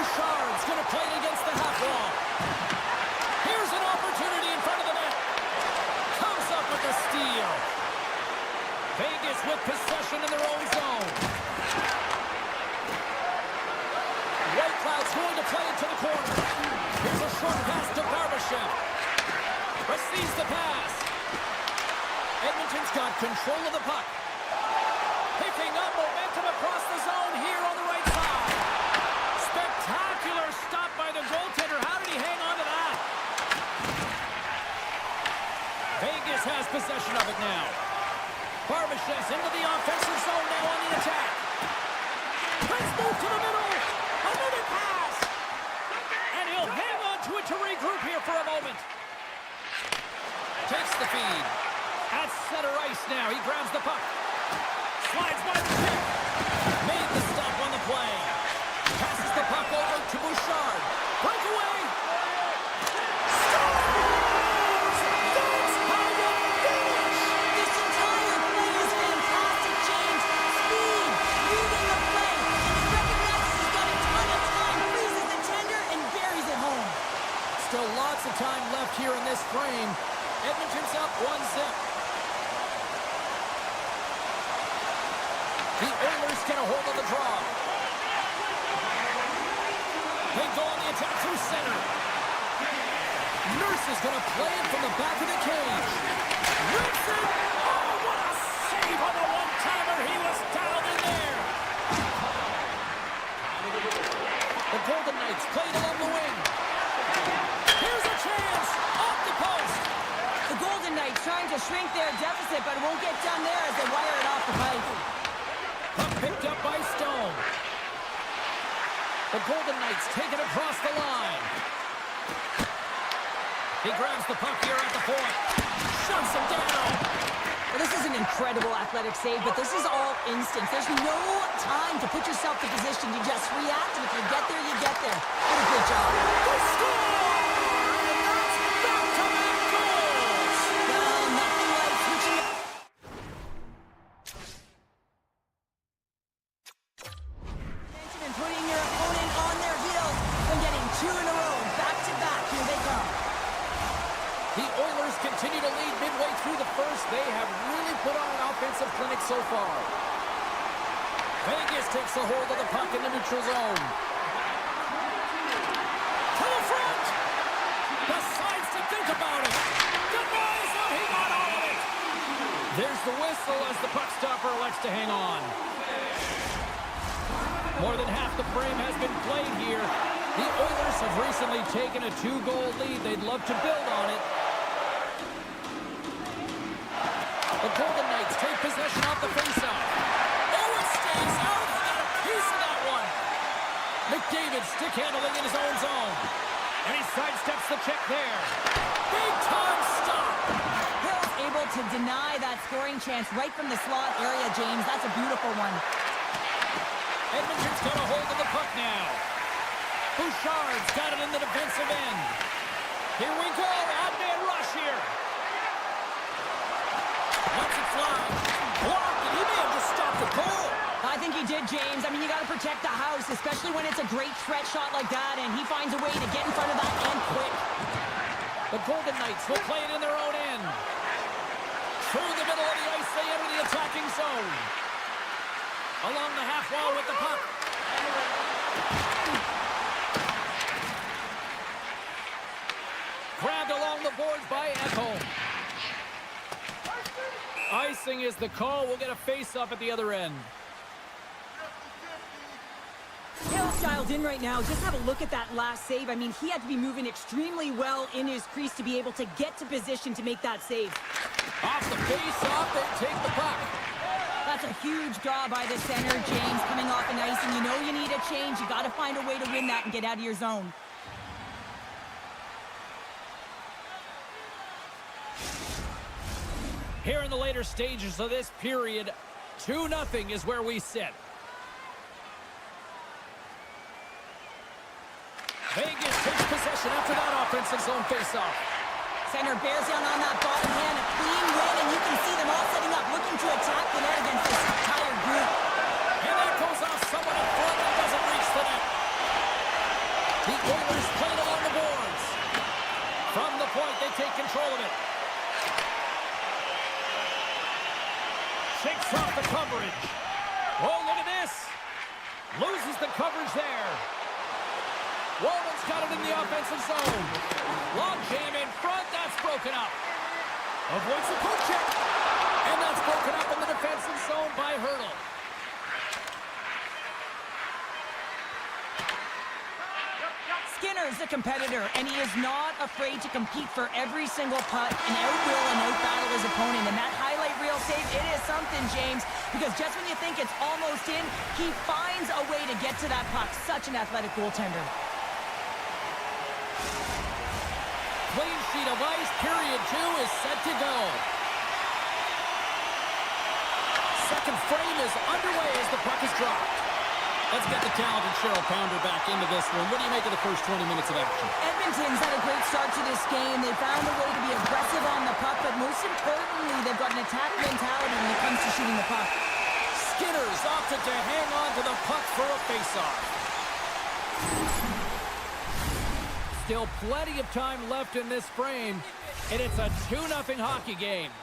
Bouchard's going to play it against the half wall. Here's an opportunity in front of the net. Comes up with the steal. Vegas with possession in their own zone. White Cloud's going to play it to the corner. Here's a short pass to Barbashev. Receives the pass. Edmonton's got control of the puck. Picking up momentum across the zone here on the right side. Spectacular stop by the goaltender. How did he hang on to that? Vegas has possession of it now. Barbashev's into the offensive zone now on the attack. Let's move to the middle. Another pass. And he'll hang on to it to regroup here for a moment. Takes the feed. At center ice now. He grabs the puck. Slides by the stick. Made the stop on the play. Passes the puck over to Bouchard. Breakaway. Scores! That's how you finish! This entire play is fantastic, James. Speed, reading the play, and he recognizes he's got a ton of time, freezes the tender, and buries it home. Still lots of time left here in this frame. Edmonton's up 1-0. The Oilers get a hold of the draw. They go on the attack through center. Nurse is going to play it from the back of the cage. Rips it. Oh, what a save on the one-timer. He was down in there. The Golden Knights played along the wing. Here's a chance. Off the post. The Golden Knights trying to shrink their deficit, but it won't get done there as they wire it off the pipe. Puck picked up by Stone. The Golden Knights take it across the line. He grabs the puck here at the point. Shuts him down. Well, this is an incredible athletic save, but this is all instinct. There's no time to put yourself in position. You just react, and if you get there, you get there. What a good job. They score! And that's back-to-back goals! Well, nothing like switching it. And putting your opponent on their heels and getting two in a row. Back-to-back. Here they come. The Oilers continue to lead midway through the first. They have really put on an offensive clinic so far. Vegas takes a hold of the puck in the neutral zone. To the front! Decides to think about it. Denies him. He got all of it. There's the whistle as the puck stopper elects to hang on. More than half the frame has been played here. The Oilers have recently taken a 2-goal lead. They'd love to build on it. The Golden Knights take possession off the faceoff. Oh, it stays out. He got a piece of that one. McDavid stick handling in his own zone. And he sidesteps the check there. Big time stop. Hill's able to deny that scoring chance right from the slot area, James. That's a beautiful one. Edmonton's got a hold of the puck now. Bouchard's got it in the defensive end. Here we go. Odd-man rush here. Lets it fly. Blocked, and he may have just stopped the goal. I think he did, James. I mean, you got to protect the house, especially when it's a great threat shot like that, and he finds a way to get in front of that and quick. The Golden Knights will play it in their own end. Through the middle of the ice, they enter the attacking zone. Along the half wall with the puck. Grabbed along the boards by Ekholm. Icing is the call. We'll get a face-off at the other end. Hill's dialed in right now. Just have a look at that last save. I mean, he had to be moving extremely well in his crease to be able to get to position to make that save. Off the face-off, they take the puck. That's a huge draw by the center, James, coming off an ice, and you know you need a change. You got to find a way to win that and get out of your zone. Here in the later stages of this period, 2-0 is where we sit. Vegas takes possession after that offensive zone faceoff. Center bears down on that bottom hand, a clean win, and you can see them all setting up, looking to attack the net against this entire group. And that goes off someone in front and doesn't reach the net. The Oilers play it along the boards. From the point, they take control of it. Shakes off the coverage. Oh, look at this. Loses the coverage there. Walman's got it in the offensive zone. Long jam in front. That's broken up. Avoids the poke check. And that's broken up in the defensive zone by Hurdle. Skinner's a competitor, and he is not afraid to compete for every single putt and outwill and outbattle his opponent. And that highlight reel save, it is something, James, because just when you think it's almost in, he finds a way to get to that puck. Such an athletic goaltender. Clean sheet of ice. Period 2 is set to go. Second frame is underway as the puck is dropped. Let's get the talented Cheryl Pounder back into this one. What do you make of the first 20 minutes of action? Edmonton's had a great start to this game. They found a way to be aggressive on the puck, but most importantly, they've got an attack mentality when it comes to shooting the puck. Skinner's opted to hang on to the puck for a faceoff. Still plenty of time left in this frame, and it's a 2-0 hockey game.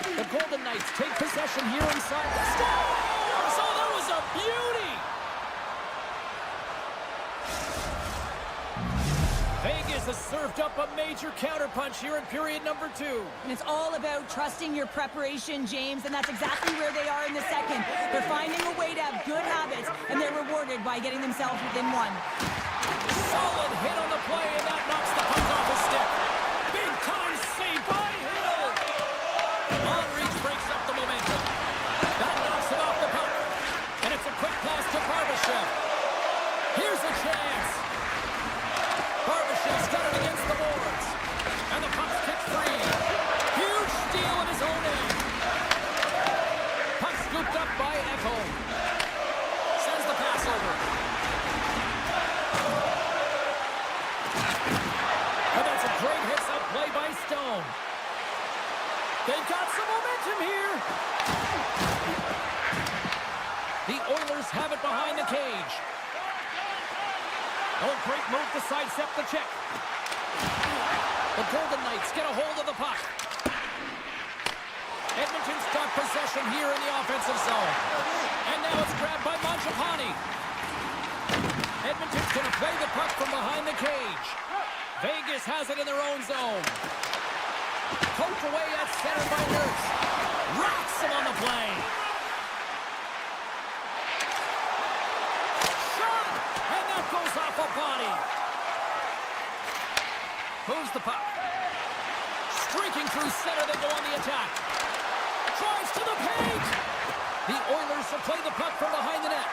The Golden Knights take possession here inside. Scores! Oh, that was a beauty! Vegas has served up a major counterpunch here in period number 2. And it's all about trusting your preparation, James, and that's exactly where they are in the second. They're finding a way to have good habits, and they're rewarded by getting themselves within one. Solid hit on the play, and that knocks the puck off his stick. Big time save by Hill. On reach breaks up the momentum. That knocks it off the puck. And it's a quick pass to Barbashev. Here's a chance. Barbashev's got it against the boards. And the puck's kicked free. Huge steal in his own end. Puck scooped up by Echo. Sends the pass over. And that's a great hits-up play by Stone. They've got some momentum here. The Oilers have it behind the cage. Oh, great move to sidestep the check. The Golden Knights get a hold of the puck. Edmonton's got possession here in the offensive zone. And now it's grabbed by Mangiapane. Edmonton's going to play the puck from behind the cage. Vegas has it in their own zone. Poked away at center by Nurse. Rocks him on the play. Shot! And that goes off a body. Moves the puck. Streaking through center, they go on the attack. Drives to the paint. The Oilers will play the puck from behind the net.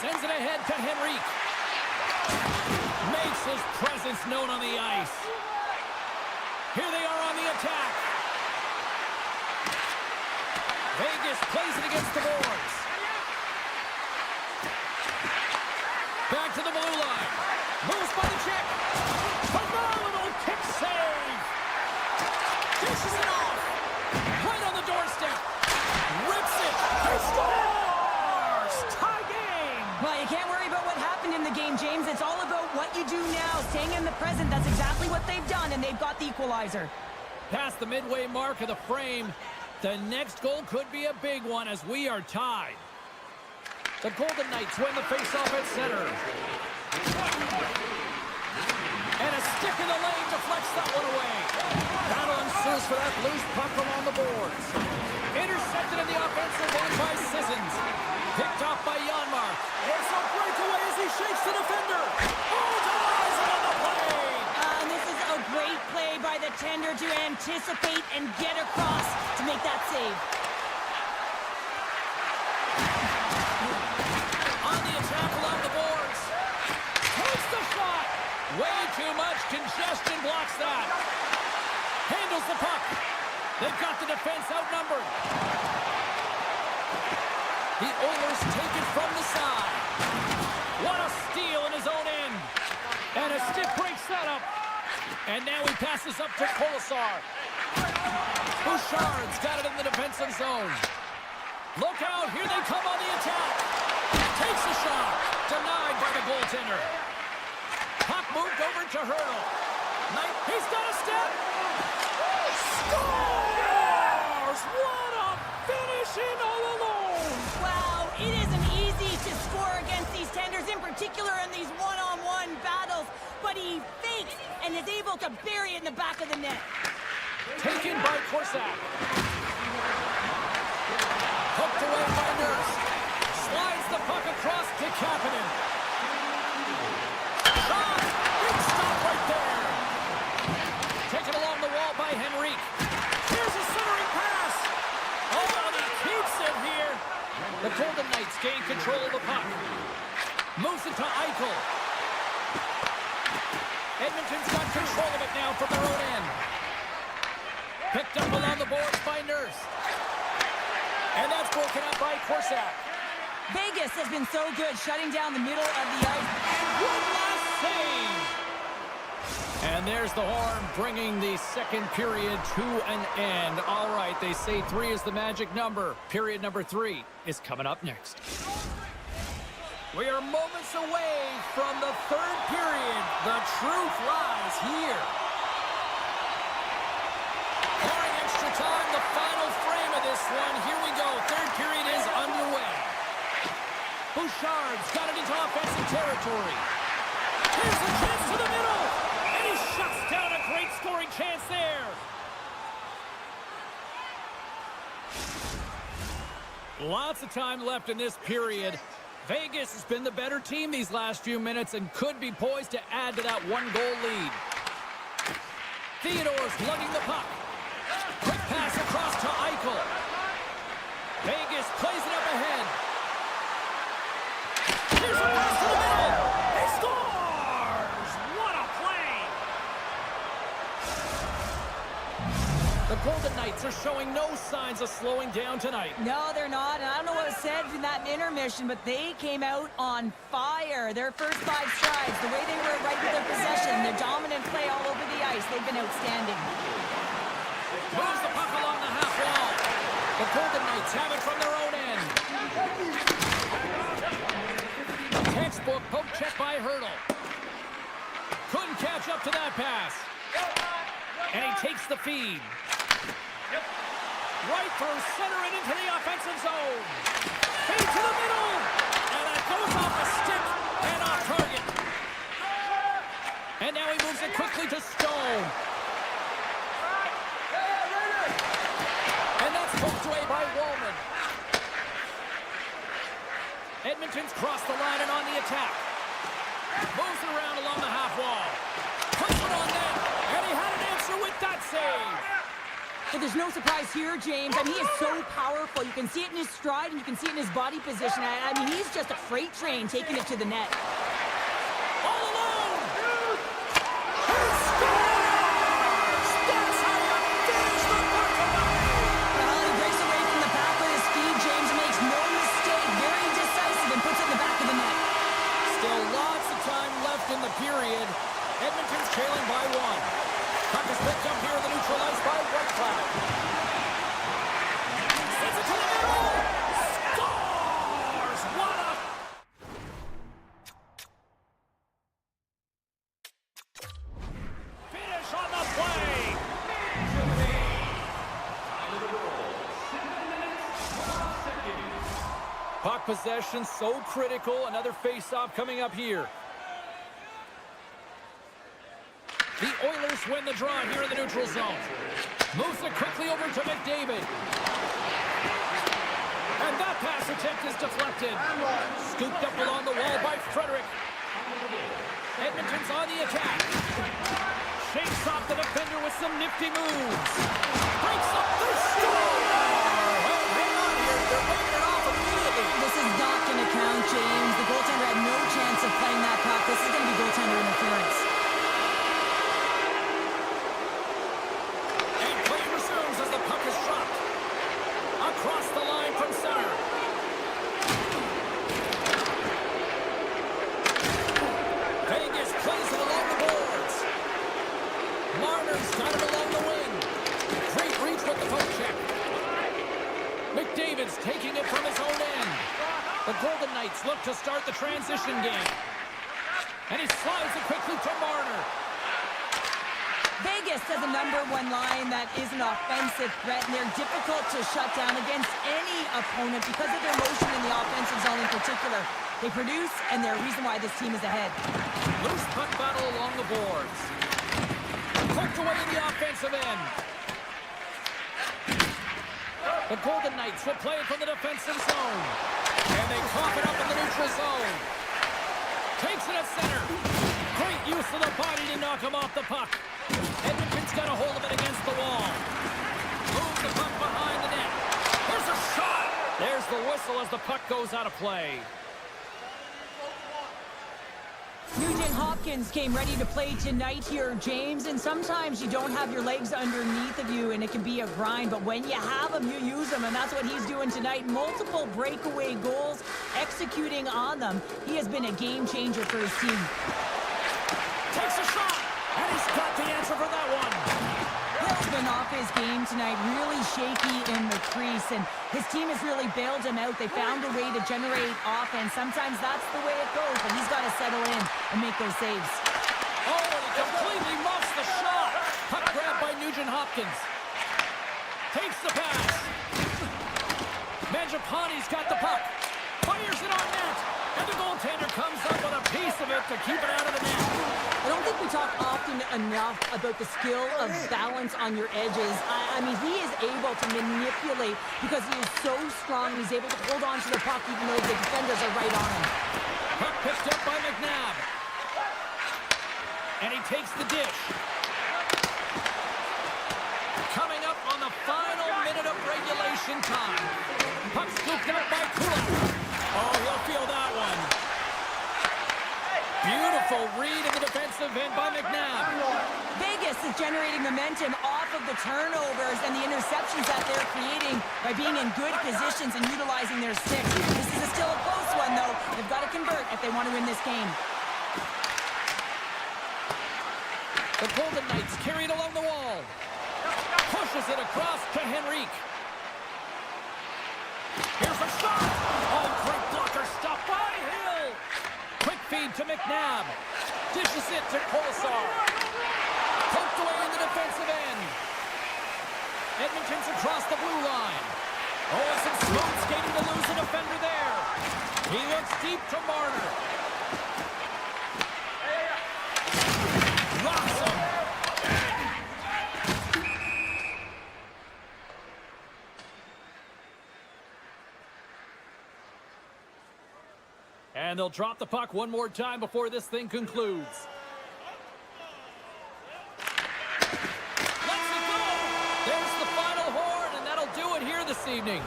Sends it ahead to Henrique. Makes his presence known on the ice. Here they are on the attack. Vegas plays it against the boards. Back to the blue line. Moves by the check. Phenomenal kick save. Dishes it off. Right on the doorstep. Rips it. He scores! Tie game. Well, you can't worry about what happened in the game, James. It's all about what you do now. Staying in the present, that's exactly what they've done, and they've got the equalizer. Past the midway mark of the frame, the next goal could be a big one as we are tied. The Golden Knights win the faceoff at center. And a stick in the lane deflects that one away. Battle ensues for that loose puck along the boards. Intercepted in the offensive end by Sissons. Picked off by Janmark. It's a breakaway as he shakes the defender. Oh, denies him on the play. And this is a great play by the tender to anticipate and get across to make that save. On the attack along the boards. Takes the shot. Way too much congestion blocks that. Handles the puck. They've got the defense outnumbered. The Oilers take it from the side. What a steal in his own end. And a stick breaks that up. And now he passes up to Colasar. Bouchard's got it in the defensive zone. Look out, here they come on the attack. Takes a shot. Denied by the goaltender. Puck moved over to Hurdle. Knight, he's got a step. Scores! What a finish in all alone! Wow, it isn't easy to score against these tenders, in particular in these one-on-one battles, but he fakes and is able to bury it in the back of the net. Taken by Corsac. Hooked away by Nurse. Slides the puck across to Kapanen. Shot! Big stop right there. Taken along the wall by Henrique. Here's a centering pass. Oh, and he keeps it here. The Golden Knights gain control of the puck. Moves it to Eichel. Edmonton's got control of it now from their own end. Picked up along the boards by Nurse. And that's broken up by Corsac. Vegas has been so good shutting down the middle of the ice. And one last save. And there's the horn bringing the second period to an end. All right, they say 3 is the magic number. Period number 3 is coming up next. We are moments away from the third period. The truth lies here. Barring extra time, the final frame of this one. Here we go. Third period is underway. Bouchard's got it into offensive territory. Here's a chance to the middle. And he shuts down a great scoring chance there. Lots of time left in this period. Vegas has been the better team these last few minutes and could be poised to add to that one-goal lead. Theodore's lugging the puck. Quick pass across to Eichel. Vegas plays it up ahead. Here's a pass to the middle. He scores! What a play! The Golden Knights are showing no signs of slowing down tonight. No, they're not. And I don't know what was said in that intermission, but they came out on fire. Their first 5 strides, the way they were right with their possession, their dominant play all over the ice, they've been outstanding. Moves the puck along the half wall. The Golden Knights have it from their own end. Textbook poke check by Hurdle. Couldn't catch up to that pass. And he takes the feed. Right through center and into the offensive zone. Feed to the middle. And that goes off a stick and off target. And now he moves it quickly to Stone. And that's poked away by Wallman. Edmonton's crossed the line and on the attack. Moves it around along the half wall. Puts it on net. And he had an answer with that save. But there's no surprise here, James. I mean, he is so powerful. You can see it in his stride and you can see it in his body position. I mean, he's just a freight train taking it to the net. All alone! He scores! That's how you finish the work of the night! Well, he breaks away from the back with his speed. James makes no mistake. Very decisive and puts it in the back of the net. Still lots of time left in the period. Edmonton's trailing by 1. Puck is picked up here in the neutral ice by Whitecloud. Sends it to the middle! Scores! What a... Finish on the play! Puck possession so critical. Another face-off coming up here. The Oilers win the draw here in the neutral zone. Moves it quickly over to McDavid. And that pass attempt is deflected. Scooped up along the wall by Frederick. Edmonton's on the attack. Shakes off the defender with some nifty moves. Breaks up the score! Well, hang on here. They're breaking it off immediately. This is not going to count, James. The goaltender had no chance of playing that puck. This is going to be goaltender interference. Across the line from center. Vegas plays it along the boards. Marner's got it along the wing. Great reach with the poke check. taking it from his own end. The Golden Knights look to start the transition game. And he slides it quickly to Marner. Vegas has a #1 line that is an offensive threat, and they're difficult to shut down against any opponent because of their motion in the offensive zone in particular. They produce, and they're a reason why this team is ahead. Loose puck battle along the boards. Poked away in the offensive end. The Golden Knights will play it from the defensive zone. And they cough it up in the neutral zone. Takes it at center. Great use of the body to knock him off the puck. Edmonton's got a hold of it against the wall. Moves the puck behind the net. There's a shot. There's the whistle as the puck goes out of play. Nugent Hopkins came ready to play tonight here, James, and sometimes you don't have your legs underneath of you and it can be a grind, but when you have them, you use them, and that's what he's doing tonight. Multiple breakaway goals, executing on them. He has been a game changer for his team. Takes a shot, and he's got the answer for that one. Hill's been off his game tonight, really shaky in the crease, and his team has really bailed him out. They found a way to generate offense. Sometimes that's the way it goes, but he's got to settle in and make those saves. Oh, he completely muffs the shot. Puck grabbed by Nugent Hopkins. Takes the pass. Mangiapane's got the puck. Fires it on net. And the goaltender comes up with a piece of it to keep it out of the net. I don't think we talk often enough about the skill of balance on your edges. I mean, he is able to manipulate because he is so strong. He's able to hold on to the puck even though the defenders are right on him. Puck picked up by McNabb. And he takes the dish. Coming up on the final minute of regulation time. Puck scooped out by Kula. Oh, he'll feel that one. Beautiful read in the defensive end by McNabb. Vegas is generating momentum off of the turnovers and the interceptions that they're creating by being in good positions and utilizing their sticks. This is still a close one, though. They've got to convert if they want to win this game. The Golden Knights carry it along the wall. Pushes it across to Henrique. Here's a shot. Oh, great blocker stop by Hill. Quick feed to McNabb. Dishes it to Kolesar. Poked away in the defensive end. Edmonton's across the blue line. Oh, some smoke skating to lose a defender there. He looks deep to Marner. Rocks him. And they'll drop the puck one more time before this thing concludes. Let's it go! There's the final horn, and that'll do it here this evening.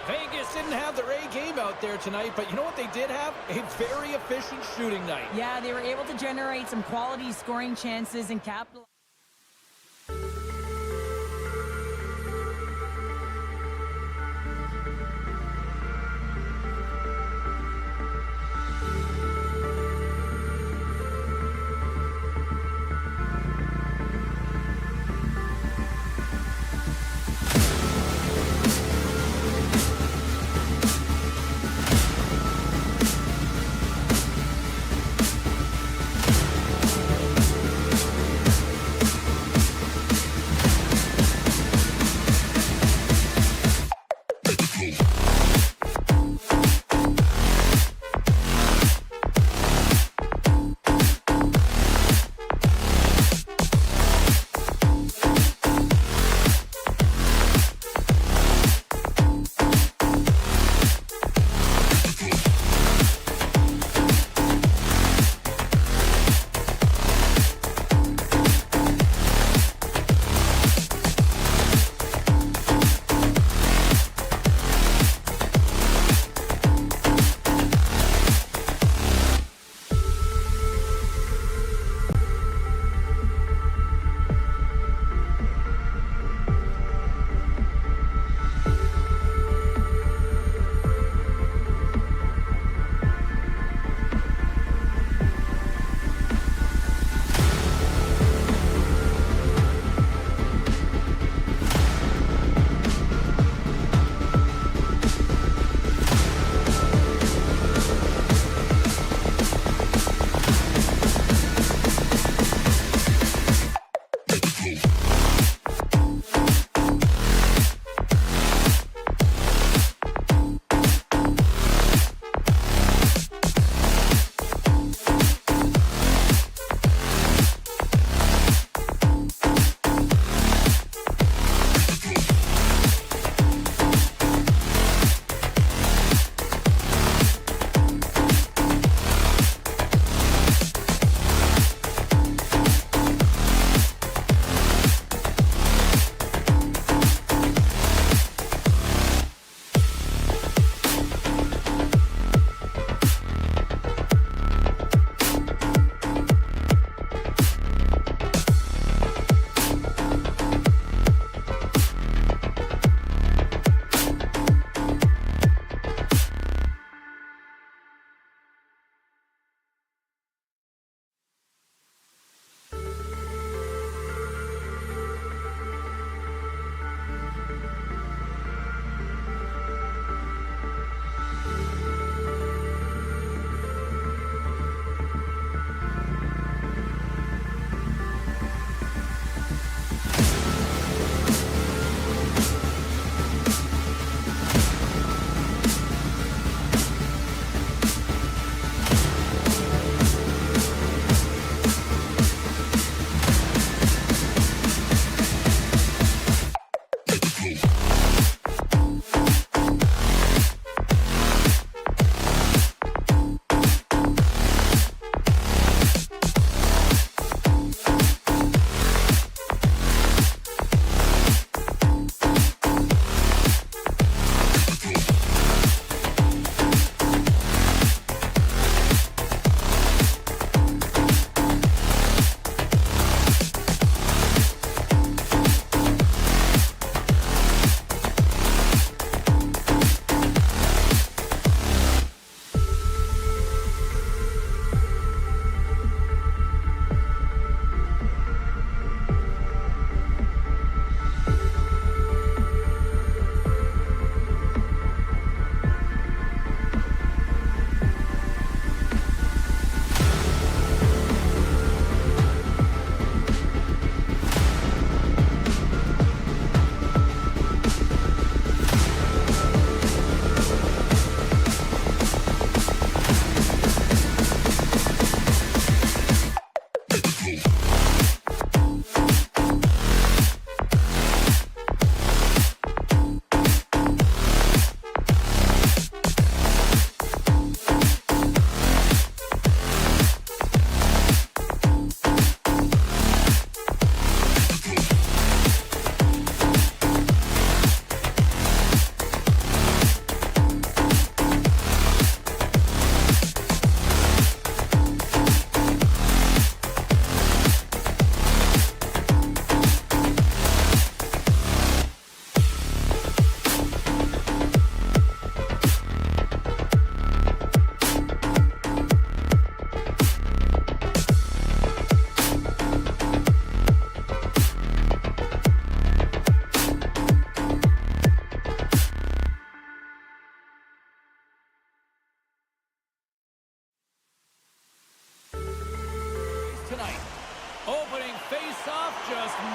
Vegas didn't have their A game out there tonight, but you know what they did have? A very efficient shooting night. Yeah, they were able to generate some quality scoring chances and capitalize.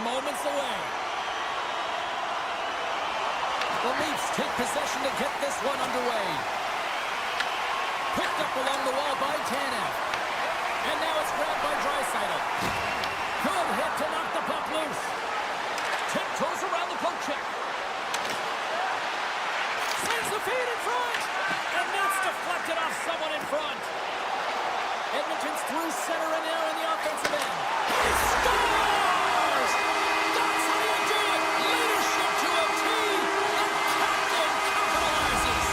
moments away. The Leafs take possession to get this one underway. Picked up along the wall by Tanev. And now it's grabbed by Draisaitl. Good hit to knock the puck loose. Tiptoes around the poke check. Sends the feed in front. And that's deflected off someone in front. Edmonton's through center and now in the offensive end. He scores! That's how you do it! Leadership to a T! The captain capitalizes!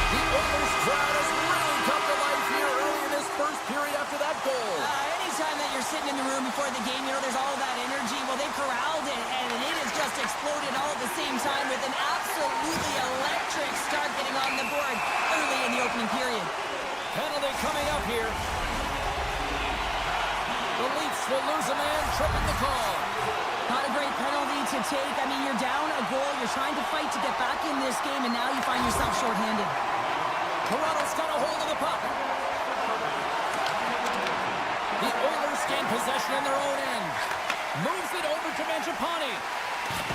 The Oilers crowd has really come to life here early in this first period after that goal. Anytime that you're sitting in the room before the game, you know, there's all that energy. Well, they corralled it, and it has just exploded all at the same time with an absolutely electric start getting on the board early in the opening period. Penalty coming up here. The Leafs will lose a man, tripping the call. Not a great penalty to take. I mean, you're down a goal. You're trying to fight to get back in this game, and now you find yourself shorthanded. Toronto's got a hold of the puck. The Oilers gain possession in their own end. Moves it over to Mangiapane.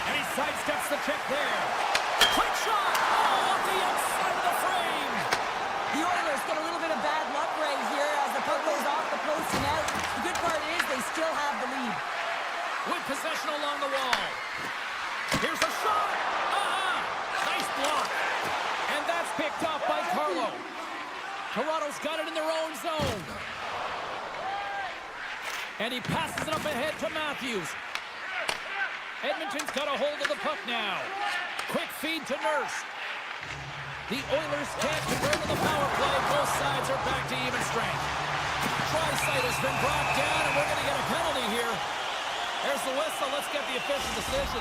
And he sidesteps the check there. Quick shot! Oh, off the outside of the frame! The Oilers get a little bit of bad luck right here as the puck goes off the post and out. The good part is they still have the lead. With possession along the wall. Here's a shot! Nice block! And that's picked off by Carlo. Toronto's got it in their own zone. And he passes it up ahead to Matthews. Edmonton's got a hold of the puck now. Quick feed to Nurse. The Oilers can't convert to the power play. Both sides are back to even strength. Draisaitl's been brought down, and we're going to get a penalty here. There's the whistle. Let's get the official decision.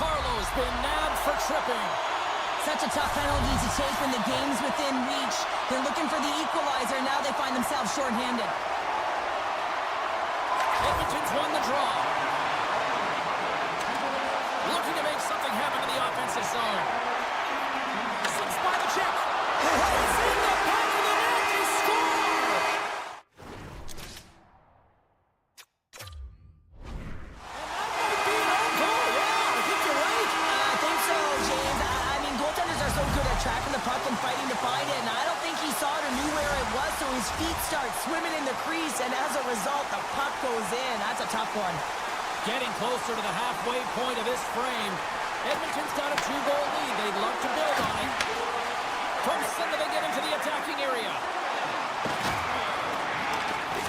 Carlo's been nabbed for tripping. Such a tough penalty to take when the game's within reach. They're looking for the equalizer. Now they find themselves shorthanded. Edmonton's won the draw. Looking to make something happen in the offensive zone. Slips by the check. It's in the back of the net. They score! And that might be an own goal. Yeah, I think you're right. I think so, James. I mean, goaltenders are so good at tracking the puck and fighting to find it, and I don't think he saw it or knew where it was, so his feet start swimming in the crease, and as a result, the puck goes in. That's a tough one. Getting closer to the halfway point of this frame. Edmonton's got a 2-goal lead. They'd love to build on it. From center, they get into the attacking area.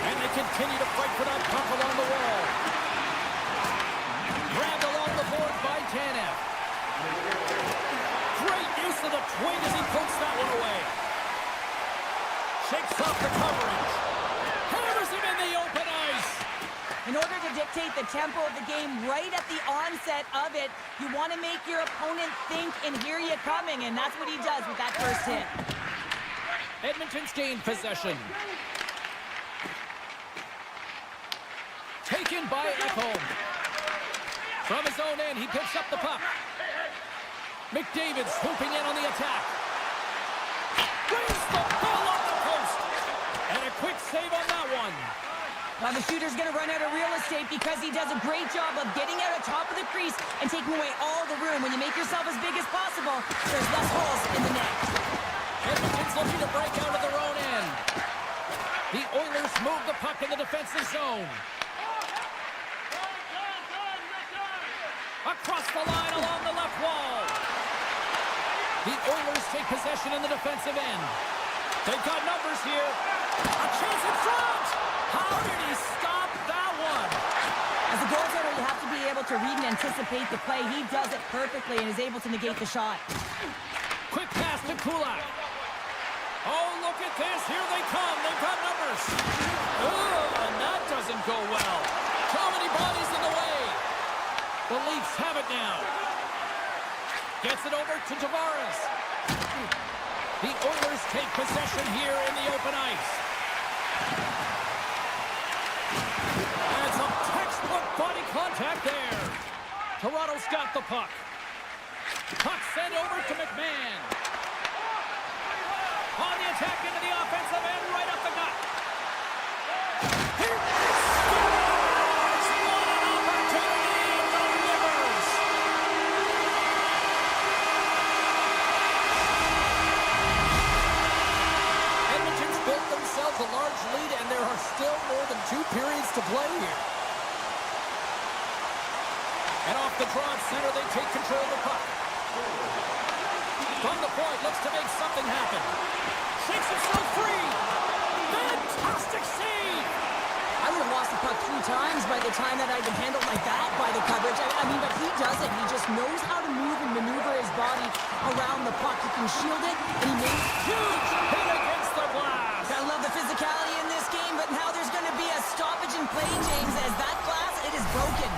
And they continue to fight for that puck along the wall. Grabbed along the board by Tanev. Great use of the twig as he pokes that one away. Shakes off the coverage. Hammers him in the open ice. In order to dictate the tempo of the game right at the onset of it, you want to make your opponent think and hear you coming, and that's what he does with that first hit. Edmonton's gained possession. Taken by Ekholm. From his own end, he picks up the puck. McDavid swooping in on the attack. Raised the ball off the post. And a quick save on that one. Well, the shooter's going to run out of real estate because he does a great job of getting out of top of the crease and taking away all the room. When you make yourself as big as possible, there's less holes in the net. Edmonton's looking to break out of their own end. The Oilers move the puck in the defensive zone. Across the line along the left wall. The Oilers take possession in the defensive end. They've got numbers here. A chance in front! How did he stop that one? As a goaltender, you have to be able to read and anticipate the play. He does it perfectly and is able to negate the shot. Quick pass to Kulak. Oh, look at this. Here they come. They've got numbers. Oh, and that doesn't go well. Too many bodies in the way. The Leafs have it now. Gets it over to Tavares. The Oilers take possession here in the open ice. And some textbook body contact there. Toronto's got the puck. Puck sent over to McMahon. On the attack into the offensive end, right up the gut. Here scores! What an opportunity! to play here. And off the draw at center, they take control of the puck. From the point, looks to make something happen. Shakes himself free. Fantastic save. I would have lost the puck 3 times by the time that I'd been handled like that by the coverage. I mean, but he doesn't. He just knows how to move and maneuver his body around the puck. He can shield it, and he makes Huge hit against the glass. I love the physicality in this game, but now there's going to be a stoppage in play, James, as that glass, it is broken.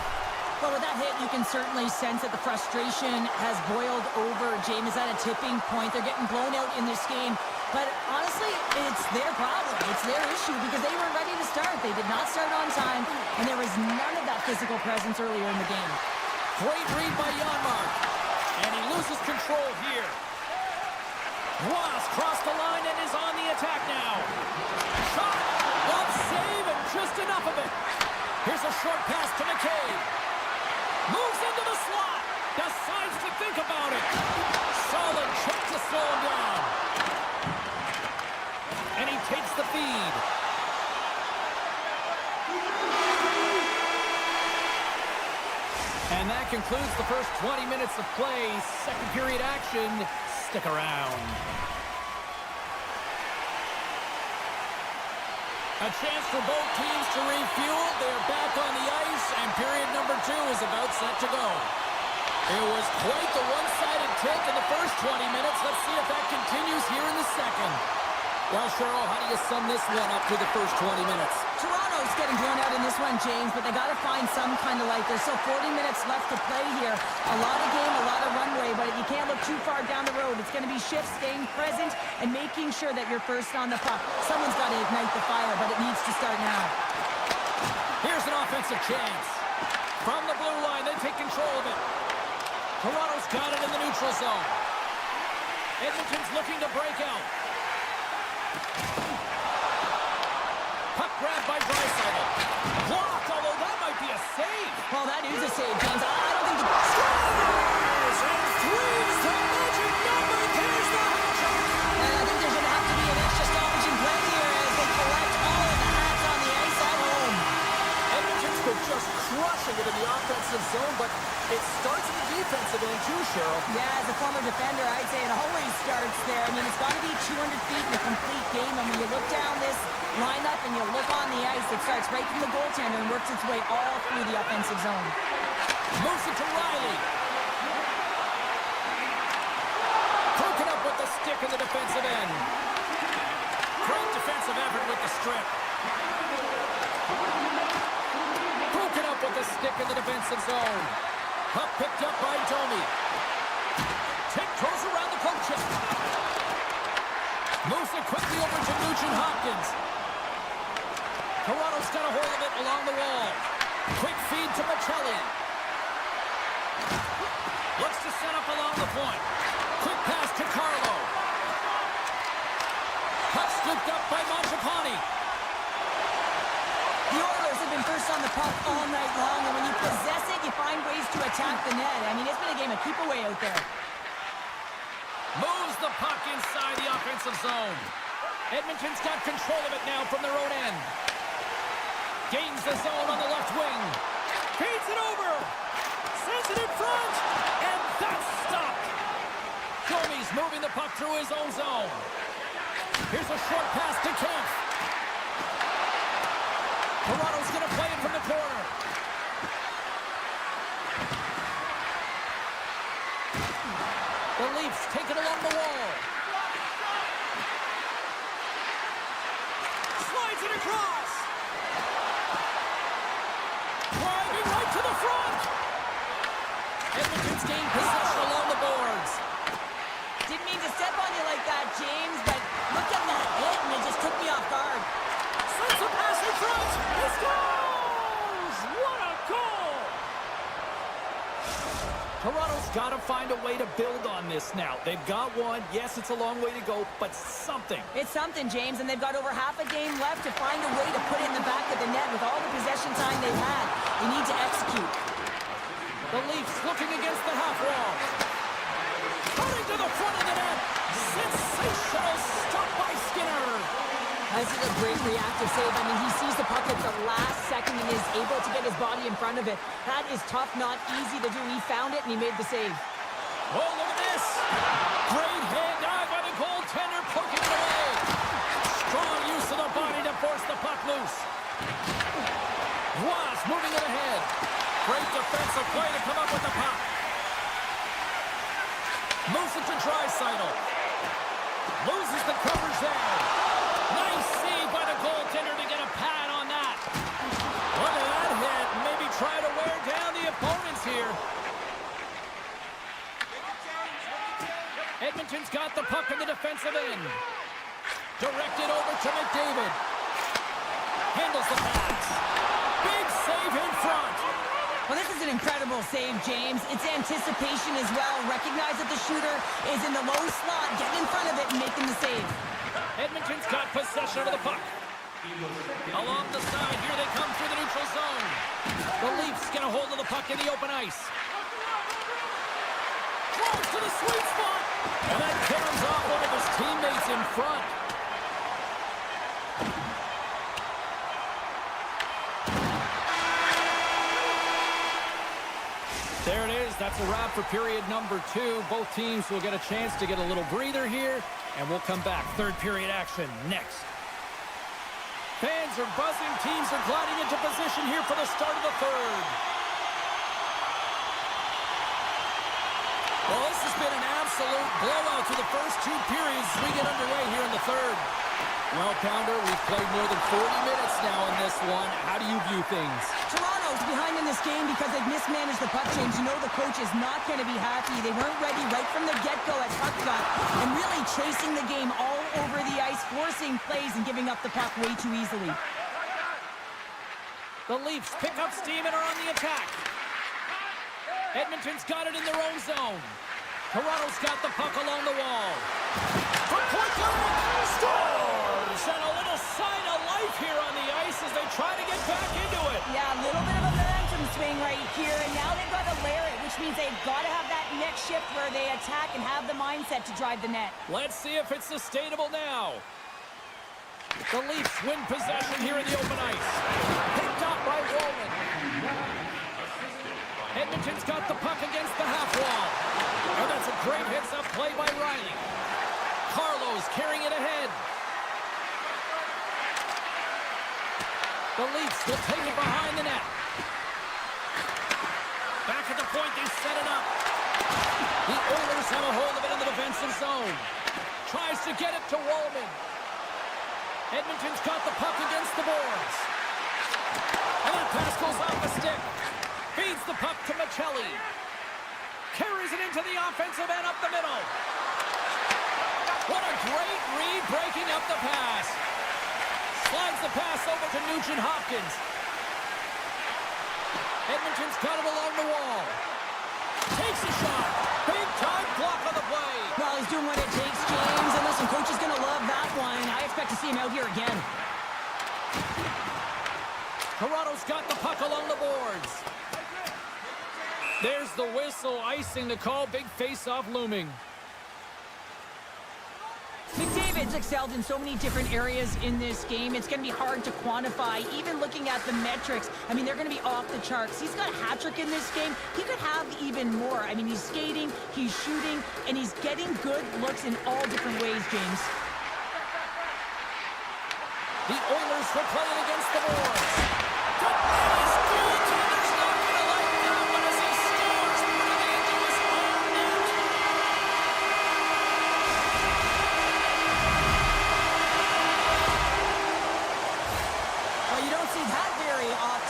But with that hit, you can certainly sense that the frustration has boiled over. James is at a tipping point. They're getting blown out in this game. But honestly, it's their problem. It's their issue because they weren't ready to start. They did not start on time, and there was none of that physical presence earlier in the game. Great read by Janmark. And he loses control here. Ross crossed the line and is on the attack now. Shot, glove save, and just enough of it. Here's a short pass to McCabe. Moves into the slot. Decides to think about it. Solid check to slow him down. And he takes the feed. And that concludes the first 20 minutes of play. Second period action. Stick around. A chance for both teams to refuel. They're back on the ice, and period number 2 is about set to go. It was quite the one-sided tilt in the first 20 minutes. Let's see if that continues here in the second. Well, Cheryl, how do you sum this one up through the first 20 minutes? Toronto's getting blown out in this one, James, but they got to find some kind of light. There's still 40 minutes left to play here. A lot of game, a lot of runway, but you can't look too far down the road. It's going to be shifts, staying present, and making sure that you're first on the puck. Someone's got to ignite the fire, but it needs to start now. Here's an offensive chance. From the blue line, they take control of it. Toronto's got it in the neutral zone. Edmonton's looking to break out. Puck grabbed by Draisaitl. Blocked, although that might be a save. Well, that is a save, James. I don't think... Scores! And 3 is the magic number. There's the hat trick. I think there's going to have to be an extra stoppage in play here as they collect all of the hats on the ice at home. Edmonton's been just crushing it in the offensive zone, but it starts in the defensive end too, Cheryl. Yeah, as a former defender, I'd say it always starts there. I mean, it's got to be 200 feet in a complete game. And when you look down this lineup and you look on the ice, it starts right from the goaltender and works its way all through the offensive zone. Moves it to Riley. Broken up with the stick in the defensive end. Great defensive effort with the strip. Broken up with the stick in the defensive zone. Puck picked up by Domi. Tiptoes around the poke check. Moves it quickly over to Nugent-Hopkins. Toronto's got a hold of it along the wall. Quick feed to Michelli. Looks to set up along the point. Quick pass to Carlo. Puck scooped up by Mangiapane. The Oilers have been first on the puck all night long, and when you possess it, you find ways to attack the net. I mean, it's been a game of keep away out there. Moves the puck inside the offensive zone. Edmonton's got control of it now from their own end. Gains the zone on the left wing. Feeds it over. Sends it in front. And that's stopped. Domi's moving the puck through his own zone. Here's a short pass to Kemp. Toronto's going to play it from the corner. The Leafs take it along the wall. Slides it across. Driving right to the front. Edmonton's gained possession along the boards. Didn't mean to step on you like that, James, but look at that hit, and it just took me off guard. Sends a pass in front. He scores! What a goal! Toronto's got to find a way to build on this now. They've got one. Yes, it's a long way to go, but something. It's something, James, and they've got over half a game left to find a way to put it in the back of the net with all the possession time they've had. They need to execute. The Leafs looking against the half wall. Cutting to the front of the net. Sensational stop by Skinner. I This is a great reactive save. I mean, he sees the puck at the last second and is able to get his body in front of it. That is tough, not easy to do. He found it, and he made the save. Oh, look at this. Great hand dive by the goaltender, poking it away. Strong use of the body to force the puck loose. Was moving it ahead. Great defensive play to come up with the puck. Moves it to Draisaitl. Loses the coverage there. Nice save by the goaltender to get a pad on that. Look at that hit. Maybe try to wear down the opponents here. Edmonton's got the puck in the defensive end. Directed over to McDavid. Handles the pass. Big save in front. Well, this is an incredible save, James. It's anticipation as well. Recognize that the shooter is in the low slot, getting in front of it and making the save. Edmonton's got possession of the puck. Along the side, here they come through the neutral zone. The Leafs get a hold of the puck in the open ice. Drives to the sweet spot. And that comes off one of his teammates in front. There it is. That's a wrap for period number 2. Both teams will get a chance to get a little breather here, and we'll come back. Third period action next. Fans are buzzing. Teams are gliding into position here for the start of the third. Well, this has been an absolute blowout through the first 2 periods as we get underway here in the third. Well, Pounder, we've played more than 40 minutes now in this one. How do you view things? Toronto's behind in this game because they've mismanaged the puck, James. You know the coach is not going to be happy. They weren't ready right from the get-go at puck drop and really chasing the game all over the ice, forcing plays and giving up the puck way too easily. The Leafs pick up steam and are on the attack. Edmonton's got it in their own zone. Toronto's got the puck along the wall. From point blank, scores! And a little sign of life here on the ice as they try to get back into it. Yeah, a little bit of a momentum swing right here, and now they've got to layer it, which means they've got to have that next shift where they attack and have the mindset to drive the net. Let's see if it's sustainable now. The Leafs win possession here in the open ice. Picked up by Rowan. Edmonton's got the puck against the half wall. Oh, that's a great hits-up play by Riley. Carlos carrying it ahead. The Leafs will take it behind the net. Back at the point, they set it up. The Oilers have a hold of it in the defensive zone. Tries to get it to Wallman. Edmonton's got the puck against the boards. And that pass goes off the stick. Feeds the puck to Michelli. Carries it into the offensive end up the middle. What a great read breaking up the pass. Slides the pass over to Nugent Hopkins. Edmonton's got it along the wall. Takes a shot. Big time block on the play. Well, he's doing what it takes, James. And listen, coach is going to love that one. I expect to see him out here again. Toronto's got the puck along the boards. There's the whistle, icing the call. Big face-off looming. McDavid's excelled in so many different areas in this game. It's going to be hard to quantify, even looking at the metrics. I mean, they're going to be off the charts. He's got a hat trick in this game. He could have even more. I mean, he's skating, he's shooting, and he's getting good looks in all different ways, James. The Oilers were playing against the boards.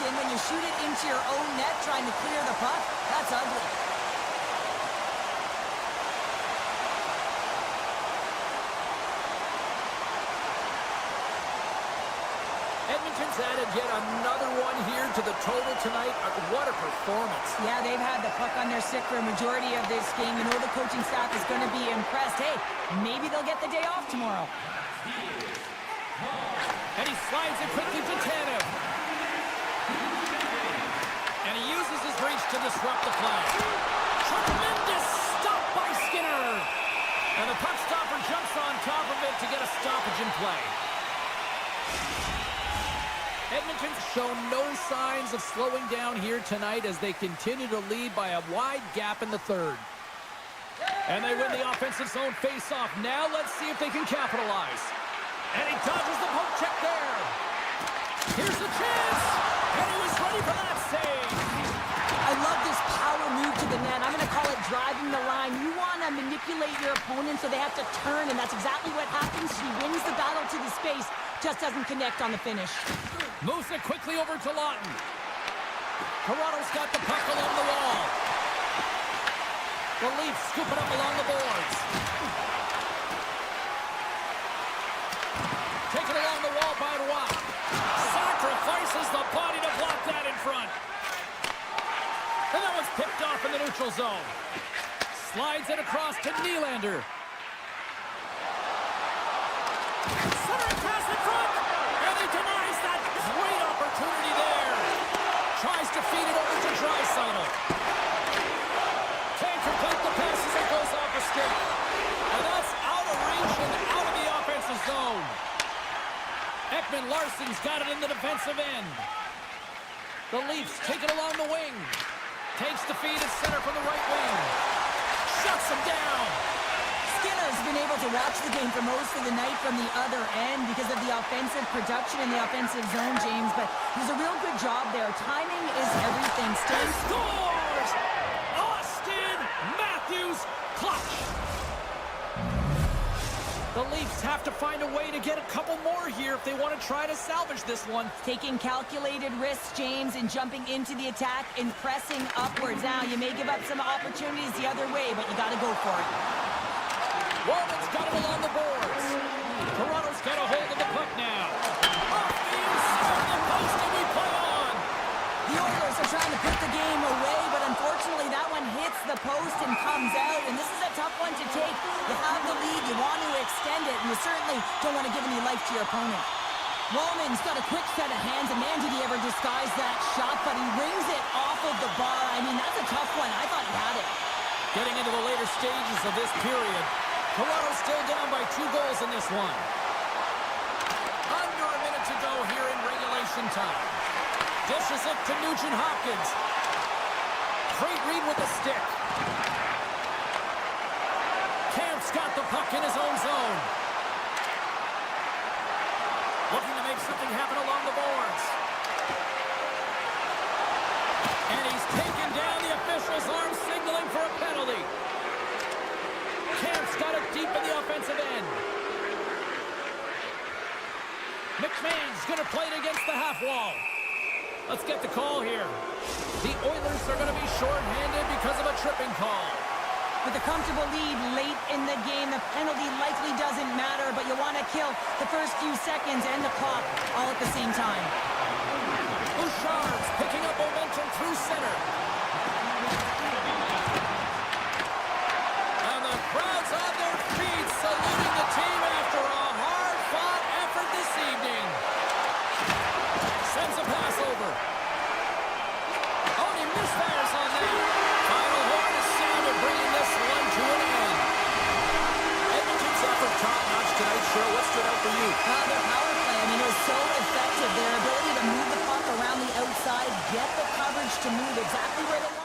When you shoot it into your own net trying to clear the puck, that's ugly. Edmonton's added yet another one here to the total tonight. What a performance. Yeah, they've had the puck on their stick for a majority of this game. You know the coaching staff is going to be impressed. Hey, maybe they'll get the day off tomorrow. And he slides it quickly to Tanev. And he uses his reach to disrupt the play. Tremendous stop by Skinner. And the puck stopper jumps on top of it to get a stoppage in play. Edmonton's shown no signs of slowing down here tonight as they continue to lead by a wide gap in the third. And they win the offensive zone face-off. Now let's see if they can capitalize. And he dodges the poke check there. Here's the chance. And he was ready for that save. I love this power move to the net. I'm going to call it driving the line. You want to manipulate your opponent so they have to turn, and that's exactly what happens. He wins the battle to the space, just doesn't connect on the finish. Moves it quickly over to Lawton. Toronto's got the puck along the wall. The Leafs scoop it up along the boards. Taken along the wall by Roy. Sacrifices the body to block that in front. And that was picked off in the neutral zone. Slides it across to Nylander. Centering pass in front. And he denies that great opportunity there. Tries to feed it over to Draisaitl. Can't complete the pass as it goes off a stick. And that's out of reach and out of the offensive zone. Ekman-Larsson's got it in the defensive end. The Leafs take it along the wing. Takes the feed at center from the right wing. Shuts him down. Skinner's been able to watch the game for most of the night from the other end because of the offensive production in the offensive zone, James. But he does a real good job there. Timing is everything. He scores! Austin Matthews clutch. The Leafs have to find a way to get a couple more here if they want to try to salvage this one. Taking calculated risks, James, and jumping into the attack and pressing upwards. Now, you may give up some opportunities the other way, but you got to go for it. Walden's got it along the boards. Toronto's got a hold of the puck now. Off the inside of the post, and we play on. The Oilers are trying to put the game away, but unfortunately that one hits the post and comes out, and this is a tough one to take. You have the lead, you want to extend it, and you certainly don't want to give any life to your opponent. Wallman's got a quick set of hands, and man, did he ever disguise that shot, but he rings it off of the bar. I mean, that's a tough one. I thought he had it. Getting into the later stages of this period, Toronto's still down by 2 goals in this one. Under a minute to go here in regulation time. Dishes it to Nugent-Hopkins. Great read with the stick. Camp's got the puck in his own zone. Looking to make something happen along the boards. And he's taken down the official's arm, signaling for a penalty. Camp's got it deep in the offensive end. McMahon's going to play it against the half wall. Let's get the call here. The Oilers are going to be shorthanded because of a tripping call. With a comfortable lead late in the game, the penalty likely doesn't matter, but you want to kill the first few seconds and the clock all at the same time. Bouchard's picking up momentum through center. And the crowd's on their feet, saluting the team after a hard-fought effort this evening. Sends a pass over. Oh, and he misfires on that. Final horn is sounded, bringing this one to an end. Edmonton's effort top-notch tonight. Cheryl, what stood out for you? Their power play, I mean, it was so effective. Their ability to move the puck around the outside, get the coverage to move exactly where they want.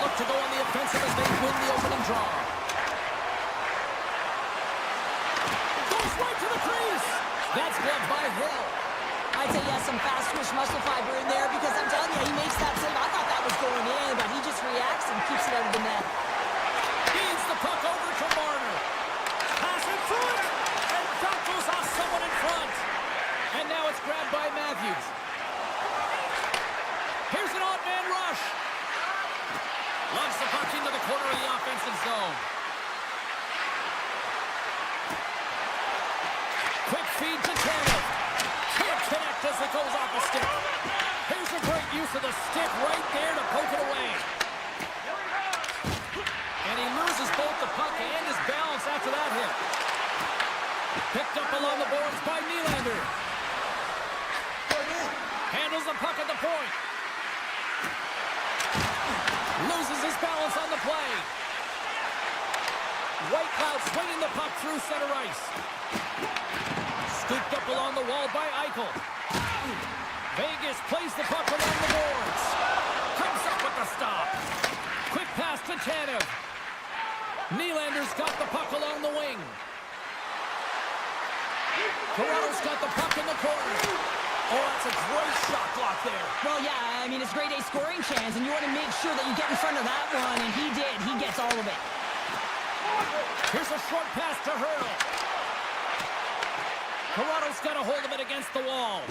look to go on the offensive as they win the opening draw. Goes right to the crease. That's gloved by Hill. I'd say he has some fast twitch muscle fiber in there because I'm telling you, he makes that save. I thought that was going in, but he just reacts and keeps it out of the net. Feeds the puck over to Marner. Pass in front, and that goes off someone in front. And now it's grabbed by Matthews. Here's an odd man rush. Launch the puck into the corner of the offensive zone. Quick feed to Tanev. Can't connect as it goes off the stick. Here's a great use of the stick right there to poke it away. And he loses both the puck and his balance after that hit. Picked up along the boards by Nylander. Handles the puck at the point. Loses his balance on the play. Whitecloud swinging the puck through center ice. Scooped up along the wall by Eichel. Vegas plays the puck along the boards. Comes up with the stop. Quick pass to Tanev. Nylander's got the puck along the wing. Toronto's got the puck in the corner. Oh, that's a great shot block there. Well, yeah, I mean, it's grade A scoring chance, and you want to make sure that you get in front of that one, and he did. He gets all of it. Here's a short pass to Hurdle. Toronto's got a hold of it against the wall.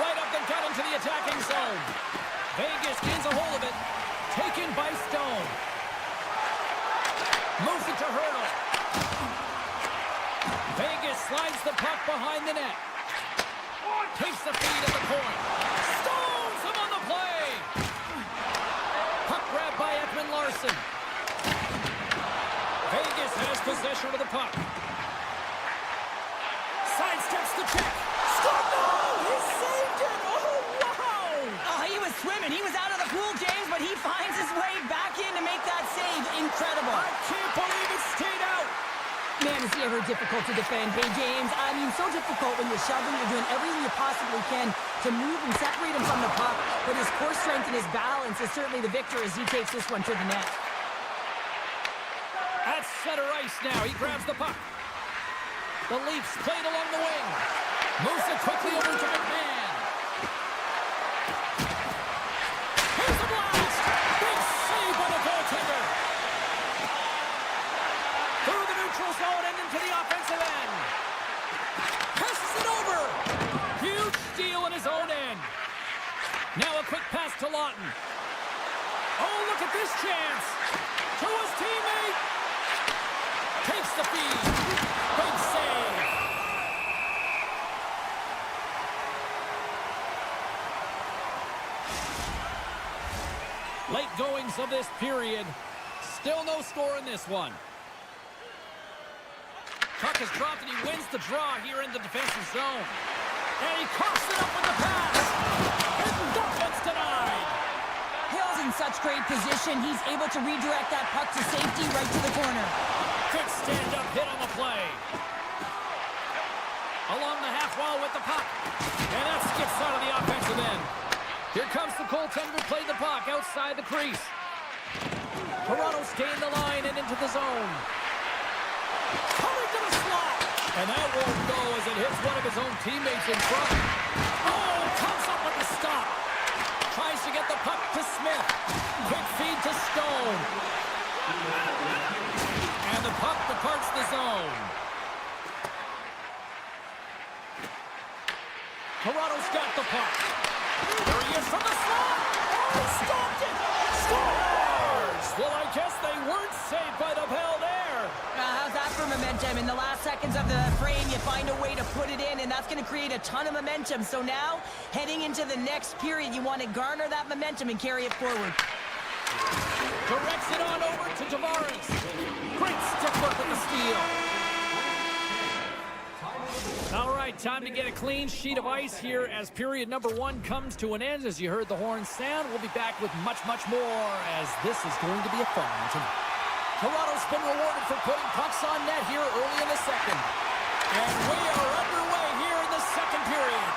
Right up the gut into the attacking zone. Vegas gains a hold of it. Taken by Stone. Moves it to Hurdle. Vegas slides the puck behind the net. Takes the feed at the point. Stones him on the play. Puck grab by Ekman Larson. Vegas has possession of the puck. Sidesteps the check. Score! No! He saved it! Oh, wow! Oh, he was swimming. He was out of the pool, James, but he finds his way back in to make that save. Incredible. I can't believe it stayed out. Man, is he ever difficult to defend. Hey, James, I mean, so difficult when you're shoving, you're doing everything you possibly can to move and separate him from the puck. But his core strength and his balance is certainly the victor as he takes this one to the net. At center ice now, he grabs the puck. The Leafs played along the wing. Moves it quickly over to McMahon. Here's the blast! Big save by the goaltender. Through the neutral zone and into the offensive end. Passes it over. Huge steal in his own end. Now a quick pass to Lawton. Oh, look at this chance. To his teammate. Takes the feed. Big save. Late goings of this period. Still no score in this one. Puck is dropped and he wins the draw here in the defensive zone. And he coughs it up with the pass. And that's denied. Hill's in such great position, he's able to redirect that puck to safety right to the corner. Quick stand-up hit on the play. Along the half wall with the puck. And that skips out of the offensive end. Here comes the goaltender to play the puck outside the crease. Toronto gained the line and into the zone. Coming to the slot. And that won't go as it hits one of his own teammates in front. Oh, comes up with the stop. Tries to get the puck to Smith. Quick feed to Stone. And the puck departs the zone. Toronto's got the puck. There he is from the slot. Oh, stopped it. Scores! Well, I guess they weren't saved by the bell there. How's that for momentum? In the last seconds of the frame, you find a way to put it in, and that's going to create a ton of momentum. So now, heading into the next period, you want to garner that momentum and carry it forward. Directs it on over to Tavares. Great stick work with the steal. All right, time to get a clean sheet of ice here as period number one comes to an end. As you heard the horn sound, we'll be back with much, much more as this is going to be a fun one tonight. Toronto's been rewarded for putting pucks on net here early in the second. And we are underway here in the second period.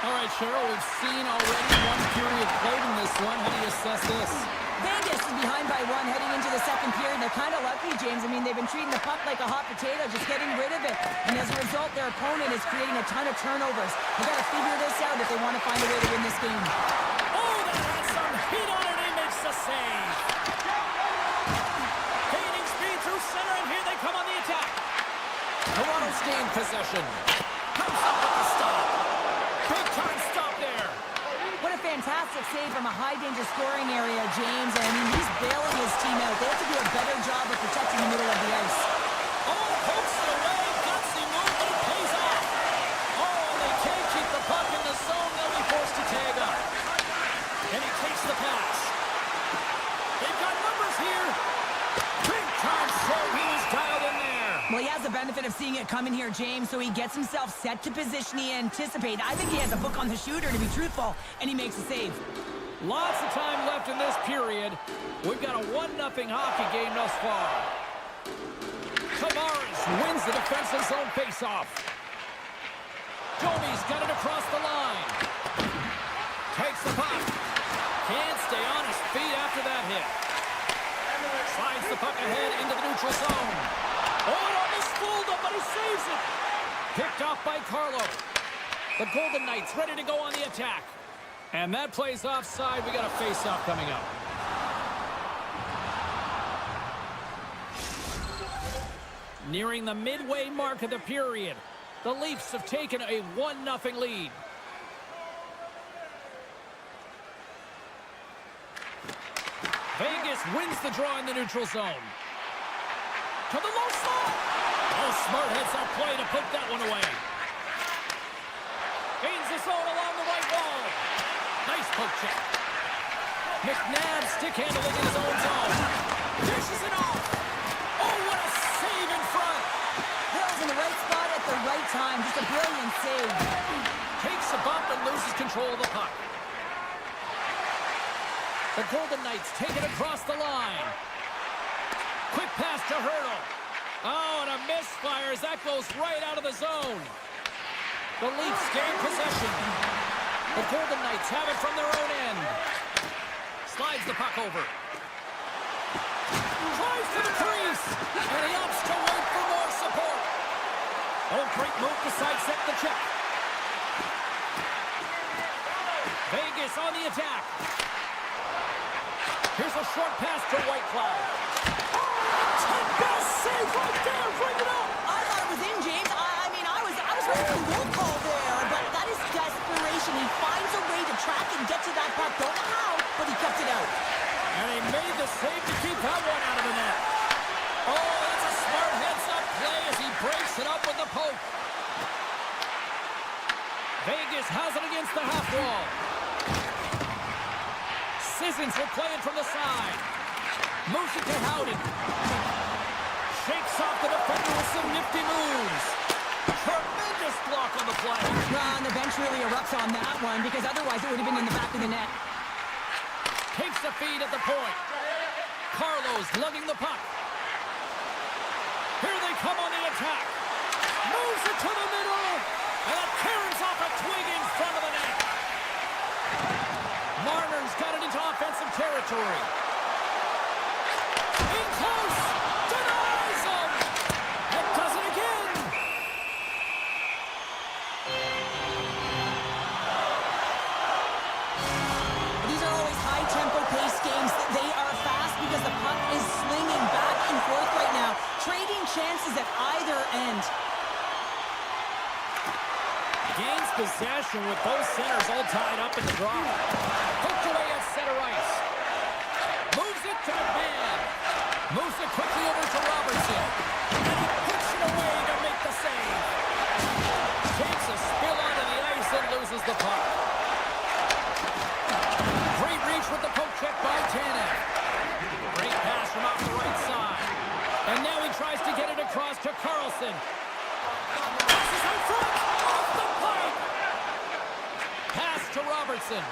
All right, Cheryl, we've seen already one period played in this one. How do you assess this? Vegas is behind by 1 heading into the second period. They're kind of lucky, James. I mean, they've been treating the puck like a hot potato, just getting rid of it. And as a result, their opponent is creating a ton of turnovers. They got to figure this out if they want to find a way to win this game. Oh, that has some heat on it. He makes the save. Gaining speed through center, and here they come on the attack. Toronto's gained possession. Comes up with the stop. Big time stop there. What a fantastic save from a high-danger scoring area, James. I mean, he's bailing his team out. They have to do a better job of protecting the middle of the ice. Oh, pokes it away. Gutsy move, but it pays off. Oh, they can't keep the puck in the zone. They'll be forced to tag up. And he takes the pass. They've got numbers here. Big time throw. He was dialed in there. Well, he has the benefit of seeing it coming here, James, so he gets himself set to position he anticipated. I think he has a book on the shooter, to be truthful, and he makes a save. Lots of time left in this period. We've got a 1-0 hockey game thus far. Tavares wins the defensive zone faceoff. Domi's got it across the line. Takes the puck. Can't stay on his feet after that hit. Slides the puck ahead into the neutral zone. Oh, it almost fooled him, but he saves it. Picked off by Carlo. The Golden Knights ready to go on the attack. And that plays offside. We got a face-off coming up. Nearing the midway mark of the period, the Leafs have taken a 1-0 lead. Vegas wins the draw in the neutral zone. To the low slot. Oh, smart heads up play to put that one away. Gains the zone along the right wall. Nice poke check. McNabb stick handling in his own zone. Dishes it off. Oh, what a save in front. Hill's in the right spot at the right time. Just a brilliant save. Takes a bump and loses control of the puck. The Golden Knights take it across the line. Quick pass to Hurdle. Oh, and a misfire as that goes right out of the zone. The Leafs gain possession. The Golden Knights have it from their own end. Slides the puck over. Tries to the crease. And he opts to wait for more support. Oh, great move to sidestep the check. Vegas on the attack. Here's a short pass to Whitecloud. Oh, best save right there. Bring it up. I thought it was in, James. I mean, I was ready for a goal call there, but that is desperation. He finds a way to track and get to that puck. Don't know how, but he kept it out. And he made the save to keep that one out of the net. Oh, that's a smart heads-up play as he breaks it up with the poke. Vegas has it against the half wall. Sissons will play it from the side. Moves it to Howden. Shakes off the defender with some nifty moves. Tremendous block on the play. Well, and the bench really erupts on that one because otherwise it would have been in the back of the net. Takes the feed at the point. Carlo's lugging the puck. Here they come on the attack. Moves it to the middle. And it carries off a twig in front of the net. Marner's got it into offensive territory. In close. Denies him. And does it again. These are always high-tempo pace games. They are fast because the puck is swinging back and forth right now, trading chances at either end. Gains possession with both centers all tied up in the draw. Poked away at center ice. Moves it to McMahon. Moves it quickly over to Robertson. And he puts it away to make the save. Takes a spill onto the ice and loses the puck. Great reach with the poke check by Tanev. Great pass from off the right side. And now he tries to get it across to Carlson. Passes out front. Off the pipe. Pass to Robertson.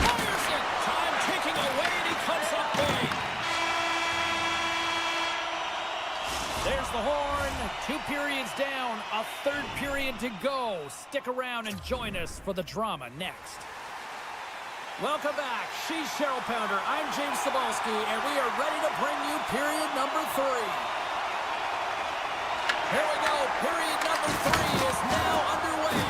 Fires it. Time ticking away and he comes up big. There's the horn. 2 periods down, a third period to go. Stick around and join us for the drama next. Welcome back. She's Cheryl Pounder. I'm James Cebulski, and we are ready to bring you period number 3. Here we go. Period number 3 is now underway.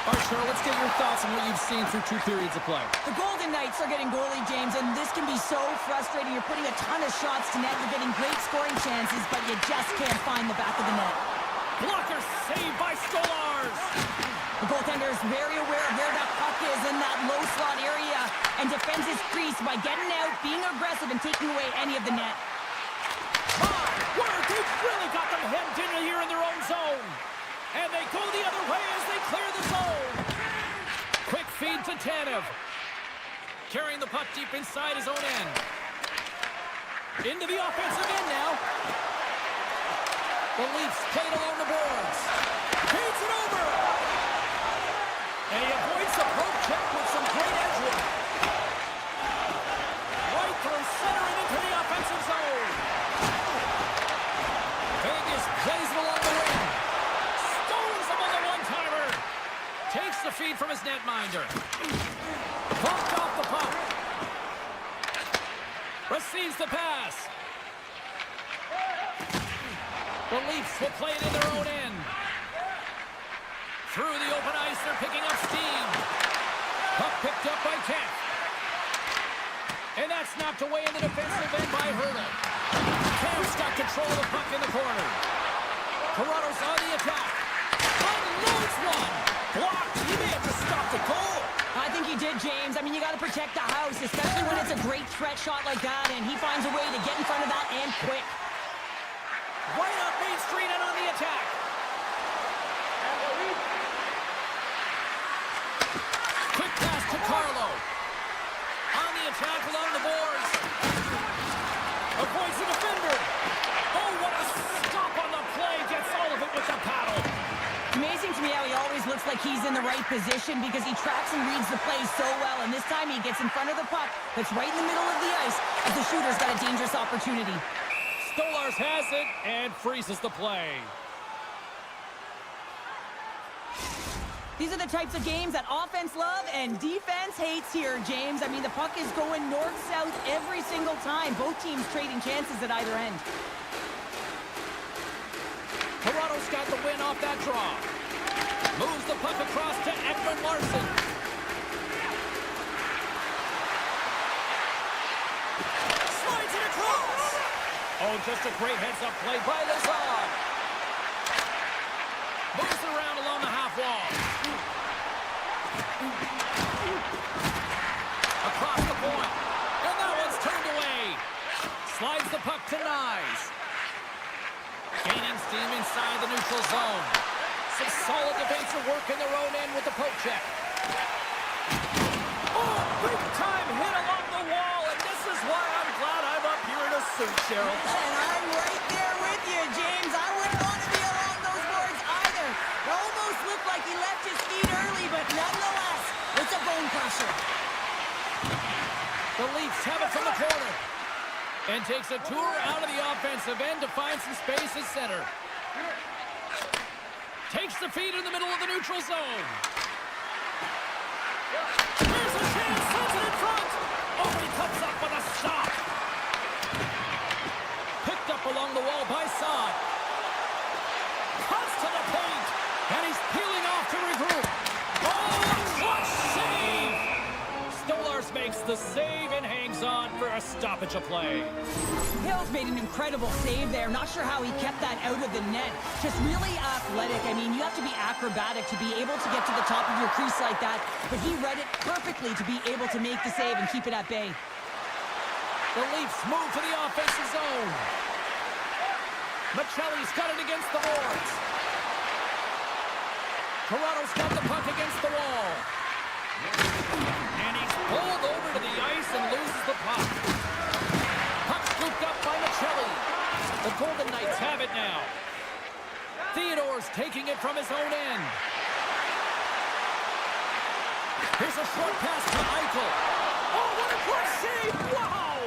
All right, Cheryl, let's get your thoughts on what you've seen through 2 periods of play. The Golden Knights are getting goalie, James, and this can be so frustrating. You're putting a ton of shots to net. You're getting great scoring chances, but you just can't find the back of the net. Blocker saved by Stolarz. The goaltender is very aware of where that puck is in that low slot area and defends his crease by getting out, being aggressive, and taking away any of the net. They've really got them hemmed in here in their own zone. And they go the other way as they clear the zone. Quick feed to Tanev. Carrying the puck deep inside his own end. Into the offensive end now. The Leafs played along the boards. Feeds it over. And he avoids the poke check with some great edge work. Right through center and into the offensive zone. Vegas plays it along the wing. Stones him on the one-timer. Takes the feed from his netminder. Bumped off the puck. Receives the pass. The Leafs will play it in their own end. Through the open ice, they're picking up steam. Puck picked up by Kemp. And that's knocked away in the defensive end by Hurdle. Kemp's got control of the puck in the corner. Toronto's on the attack. Unloads one. Blocked. He may have just stopped the goal. I think he did, James. I mean, you got to protect the house, especially when it's a great threat shot like that, and he finds a way to get in front of that and quick. Right up Main Street and on the attack. Quick pass to Carlo. On the attack along the boards. Avoids the defender. Oh, what a stop on the play. Gets all of it with the paddle. Amazing to me how he always looks like he's in the right position because he tracks and reads the play so well, and this time he gets in front of the puck that's right in the middle of the ice as the shooter's got a dangerous opportunity. Stolarz has it and freezes the play. These are the types of games that offense love and defense hates here, James. I mean, the puck is going north-south every single time. Both teams trading chances at either end. Toronto's got the win off that draw. Moves the puck across to Ekman Larsson. Slides it across. Oh, just a great heads-up play by Lazard. Moves it around along the half wall. Across the point. And that one's turned away. Slides the puck to Nyes. Gaining steam inside the neutral zone. Some solid defensive work in their own end with the poke check. Oh, big time hit along the wall, and this is why I'm glad I'm up here in a suit, Cheryl. And I'm right there with you, James. I wouldn't want to be along those boards either. It almost looked like he left his feet early, but nonetheless, it's a bone crusher. The Leafs have it from the corner. And takes a tour out of the offensive end to find some space at center. Takes the feed in the middle of the neutral zone. There's a chance, sends it in front. Oh, he comes up with a stop. Picked up along the wall by Saad. Cuts to the paint, and he's peeling off to regroup. Oh, what save! Stolarz makes the save and hangs on for a stoppage of play. Hill's made an incredible save there. Not sure how he kept that out of the net. Just really athletic. I mean, you have to be acrobatic to be able to get to the top of your crease like that. But he read it perfectly to be able to make the save and keep it at bay. The Leafs move to the offensive zone. Michelli's got it against the boards. Toronto's got the puck against the wall. And he's pulled over to the ice and loses the puck. Puck scooped up by Michelli. The Golden Knights have it now. Theodore's taking it from his own end. Here's a short pass to Eichel. Oh, what a quick save! Wow!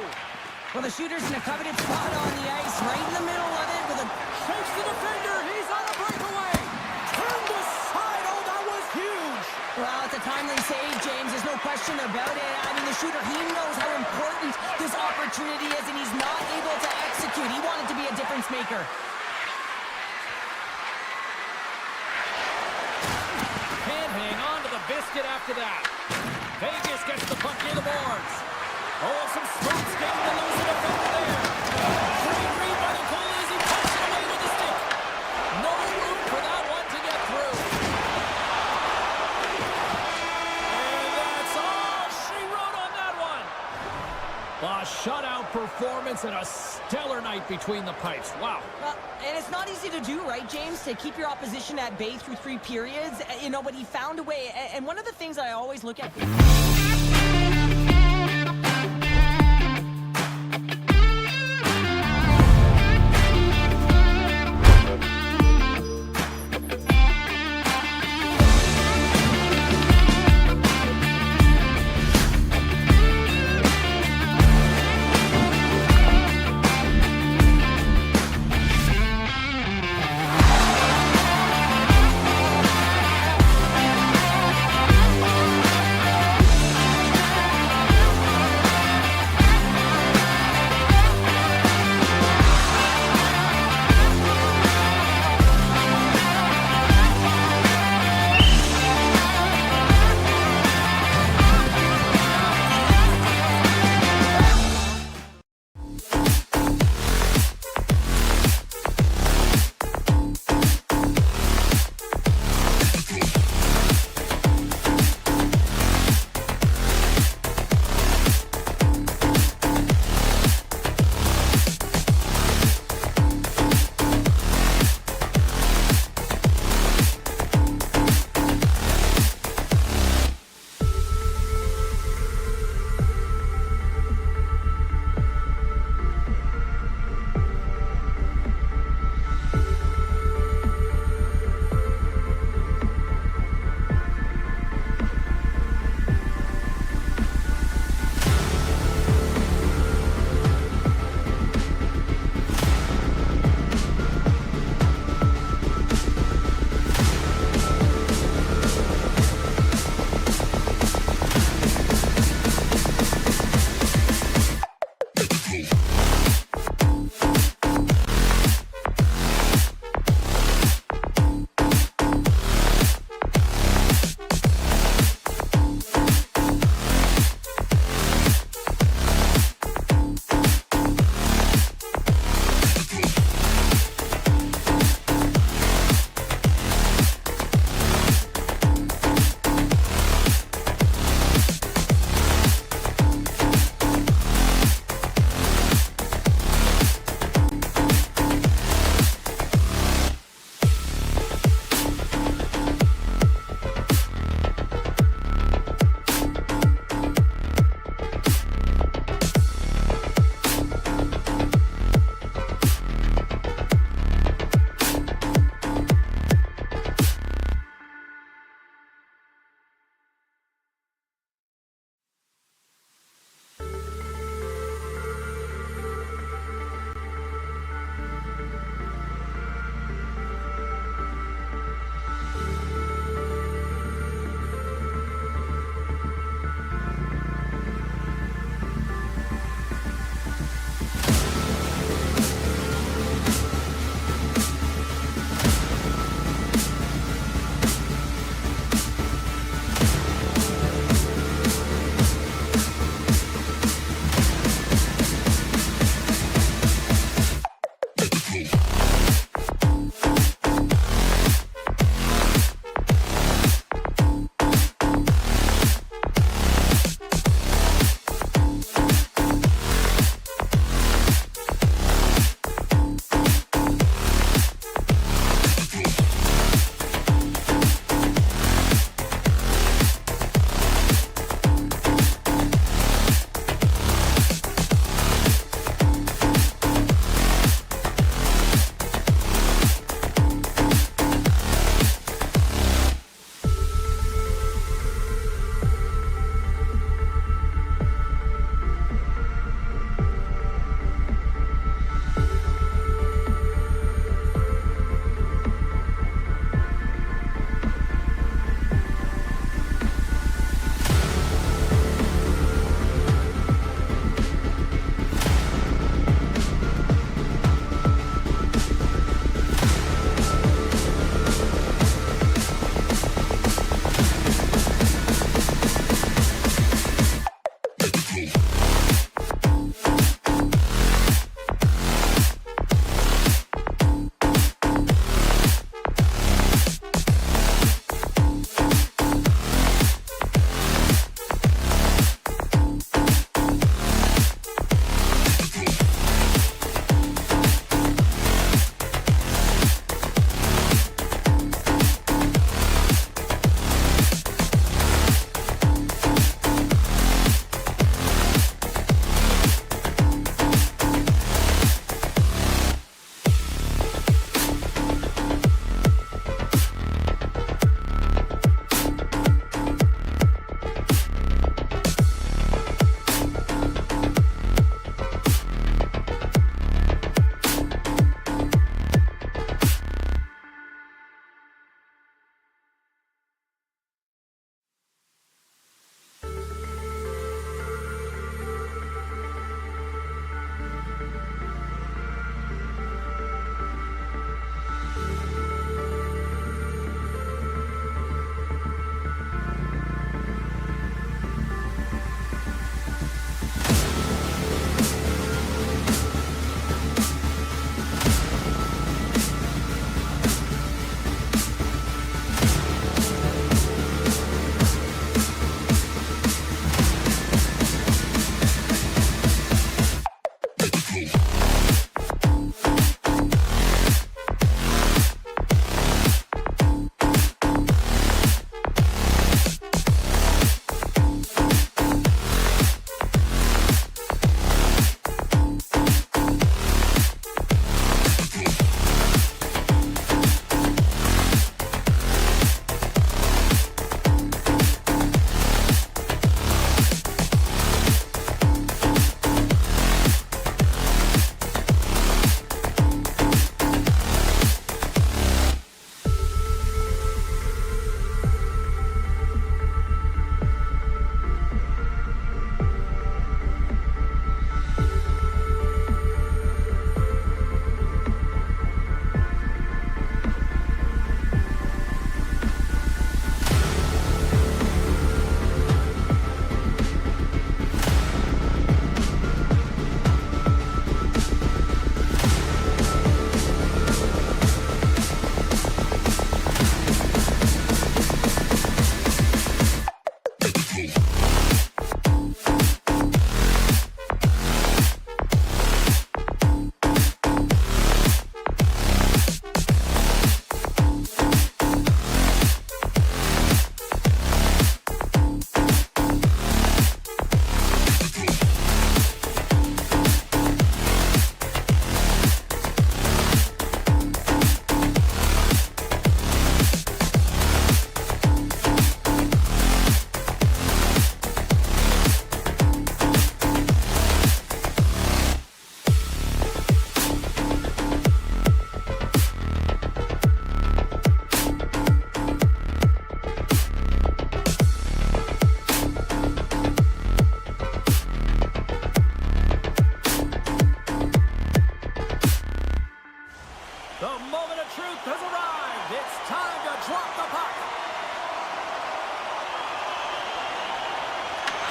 Well, the shooter's in a coveted spot on the ice, right in the middle of it with a Shakes the defender. He's on a breakaway. Turned aside. Oh, that was huge. Well, it's a timely save, James. There's no question about it. I mean, the shooter, he knows how important this opportunity is, and he's not able to execute. He wanted to be a difference maker. Can't hang on to the biscuit after that. Vegas gets the puck near the boards. Oh, some smooth skating to lose the defender there. Great read by the goalie as he puts it away with the stick. No room for that one to get through. And that's all she wrote on that one. A shutout performance and a stellar night between the pipes. Wow. Well, and it's not easy to do, right, James, to keep your opposition at bay through 3 periods, you know, but he found a way. And one of the things I always look at...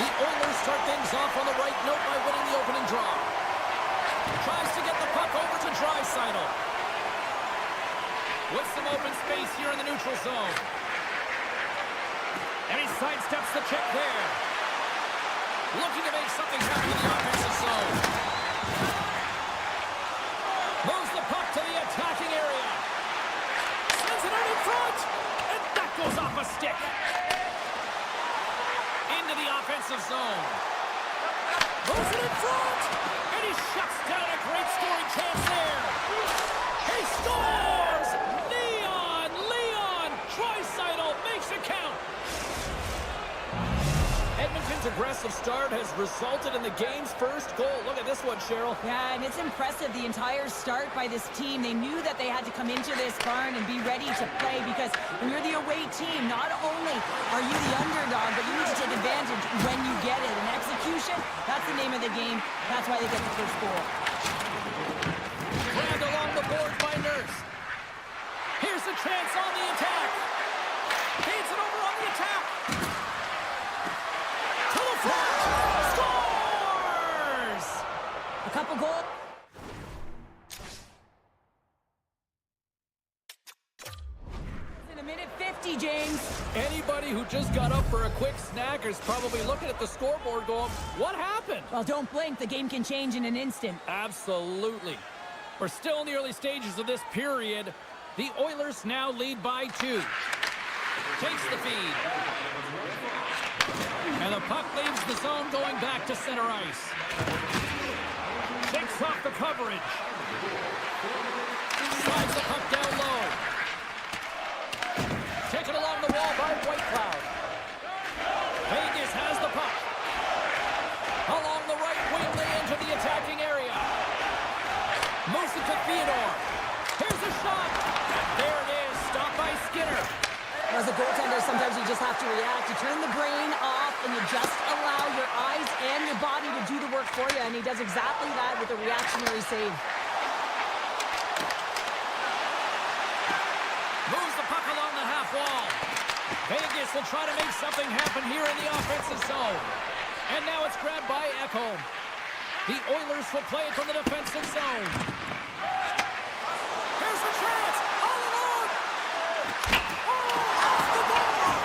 The Oilers start things off on the right note by winning the opening draw. Tries to get the puck over to Draisaitl. With some open space here in the neutral zone. And he sidesteps the check there. Looking to make something happen in the offensive zone. Moves the puck to the attacking area. Sends it out in front. And that goes off a stick. Into the offensive zone. Moves it in front. And he shuts down a great scoring chance there. He scores! Leon! Draisaitl makes it count. Edmonton's aggressive start has resulted in the game's first goal. Look at this one, Cheryl. Yeah, and it's impressive, the entire start by this team. They knew that they had to come into this barn and be ready to play, because when you're the away team, not only are you the underdog, but you need to take advantage when you get it. And execution, that's the name of the game. That's why they get the first goal. Grabbed along the boards by Nurse. Here's a chance on the attack. Feeds it over on the attack. Scores! A couple goals. In a minute 50, James. Anybody who just got up for a quick snack is probably looking at the scoreboard going, what happened? Well, don't blink. The game can change in an instant. Absolutely. We're still in the early stages of this period. The Oilers now lead by 2. Takes the feed. And the puck leaves the zone going back to center ice. Takes off the coverage. Slides the puck down low. Taken along the wall by Whitecloud. Vegas has the puck. Along the right wing, they enter the attacking area. Moves it to Theodore. Here's a shot. There it is. Stopped by Skinner. As a goaltender, sometimes you just have to react. You turn the brain off and you just allow your eyes and your body to do the work for you. And he does exactly that with a reactionary save. Moves the puck along the half wall. Vegas will try to make something happen here in the offensive zone. And now it's grabbed by Ekholm. The Oilers will play it from the defensive zone. Here's the chance. All alone. Off the ball.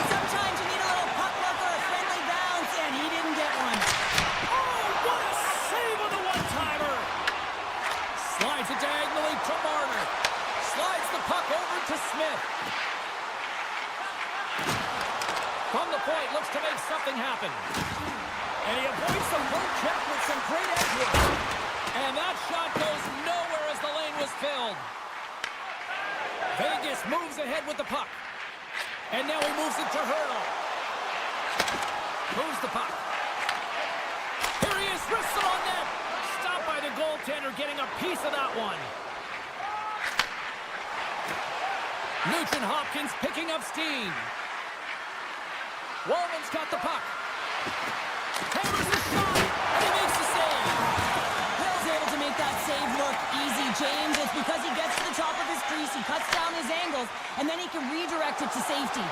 Sometimes you need a little puck luck or a friendly bounce, and he didn't get one. Oh, what a save on the one-timer. Slides it diagonally to Marner. Slides the puck over to Smith. From the point, looks to make something happen. And he avoids the poke check with some great edge work. And that shot goes nowhere as the lane was filled. Vegas moves ahead with the puck. And now he moves it to Hurdle. Moves the puck. Here he is, wrists it on net. Stopped by the goaltender, getting a piece of that one. Nugent-Hopkins picking up steam. Wallman's got the puck. Hammers the shot, and he makes the save. Hill's able to make that save look easy, James. It's because he gets to the top of his crease, he cuts down his angles, and then he can redirect it to safety.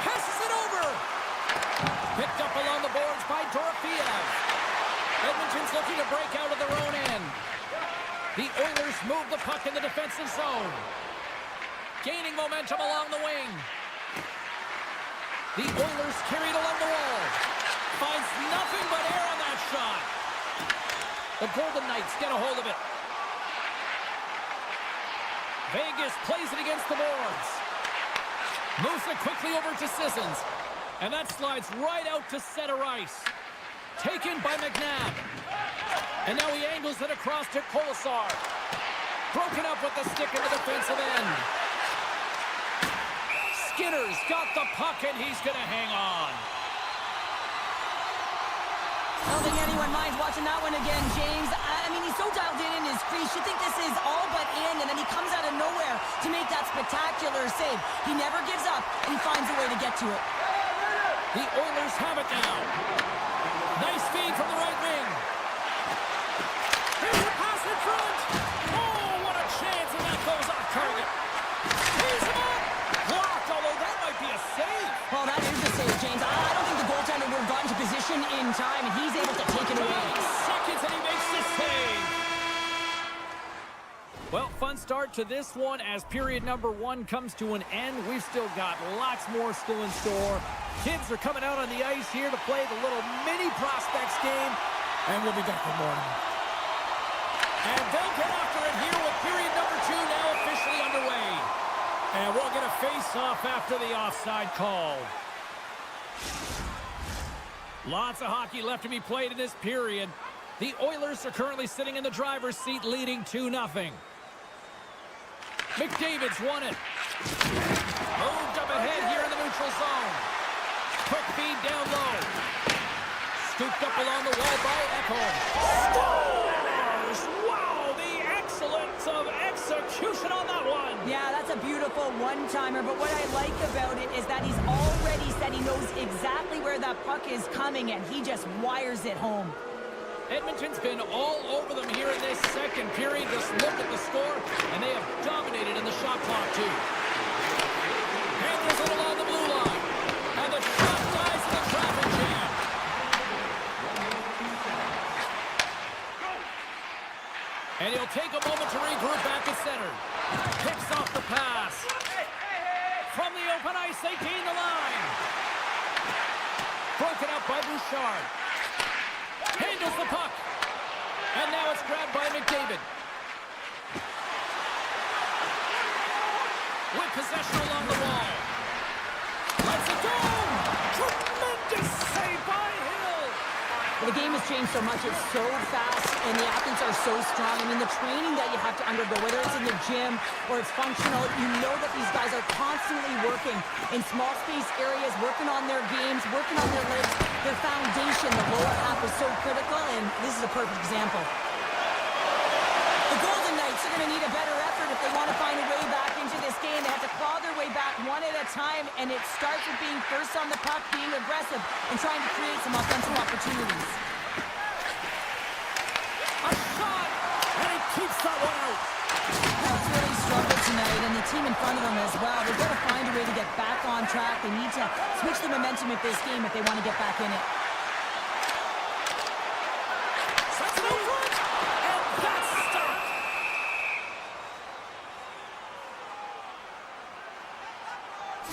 Passes it over. Picked up along the boards by Dorofeev. Edmonton's looking to break out of their own end. The Oilers move the puck in the defensive zone. Gaining momentum along the wing. The Oilers carried along the wall. Finds nothing but air on that shot. The Golden Knights get a hold of it. Vegas plays it against the boards. Moves it quickly over to Sissons. And that slides right out to center ice. Taken by McNabb. And now he angles it across to Kolesar. Broken up with the stick in the defensive end. Skinner's got the puck, and he's going to hang on. I don't think anyone minds watching that one again, James. I mean, he's so dialed in his crease. You think this is all but in, and then he comes out of nowhere to make that spectacular save. He never gives up, and he finds a way to get to it. The Oilers have it now. Nice feed from the right wing. Here's a pass in front. Oh, what a chance, and that goes off target. He's him up. Blocked, although that might be a save. Well, that is a save, James. I don't think the goaltender would transition in time, and he's able to take it away. 9 seconds, and he makes the save. Well, fun start to this one as period number 1 comes to an end. We've still got lots more still in store. Kids are coming out on the ice here to play the little mini prospects game, and we'll be back for more. And they'll get after it here with period number 2 now officially underway. And we'll get a face-off after the offside call. Lots of hockey left to be played in this period. The Oilers are currently sitting in the driver's seat, leading 2-0. McDavid's won it. Moved up ahead here in the neutral zone. Quick feed down low. Scooped up along the wall by Ekholm. Scores! Wow, the excellence of execution on that one. Yeah, that's a beautiful one-timer, but what I like about it is that he's already said he knows exactly where that puck is coming, and he just wires it home. Edmonton's been all over them here in this second period. Just look at the score, and they have dominated in the shot clock, too. Handles it along the blue line, and the shot dies in the traffic jam. And he'll take a moment to regroup back at center. Picks off the pass. From the open ice, they gain the line. Broken up by Bouchard. Handles the puck. And now it's grabbed by McDavid. With possession along the wall. Let's it go! Tremendous save by Hill! The game has changed so much. It's so fast, and the athletes are so strong. I mean, the training that you have to undergo, whether it's in the gym or it's functional, you know that these guys are constantly working in small space areas, working on their games, working on their legs, their foundation. The lower half is so critical, and this is a perfect example. The Golden Knights are going to need a better effort if they want to find a way back into this game. They have to claw their way back one at a time, and it starts with being first on the puck, being aggressive, and trying to create some offensive opportunities. A shot, and he keeps that one out. That's really struggled tonight, and the team in front of them as well. They've got to find a way to get back on track. They need to switch the momentum of this game if they want to get back in it. Sets it out front, and that's stopped.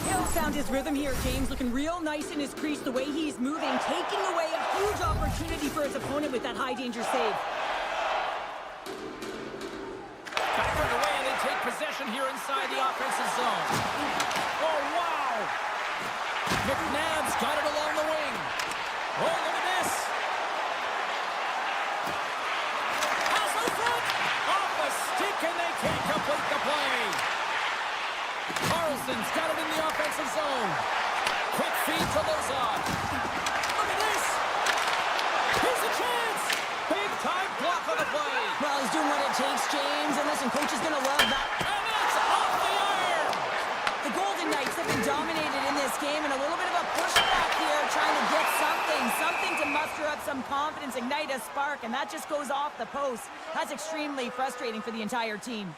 Hill found his rhythm here, James, looking real nice in his crease, the way he's moving, taking away a huge opportunity for his opponent with that high-danger save. Back underway, and they take possession here inside the offensive zone. Oh, wow! McNabb's got it along the wing. Oh, look at this! Pass out front! Off a stick, and they can't complete the play. Carlson's got it in the offensive zone. Quick feed to Lozon. Look at this! Here's a chance! Big-time block on the play. Well, he's doing what it takes, James, and listen, coach is going to love that. And it's off the iron! The Golden Knights have been dominated in this game, and a little bit of a pushback here, trying to get something to muster up some confidence, ignite a spark, and that just goes off the post. That's extremely frustrating for the entire team.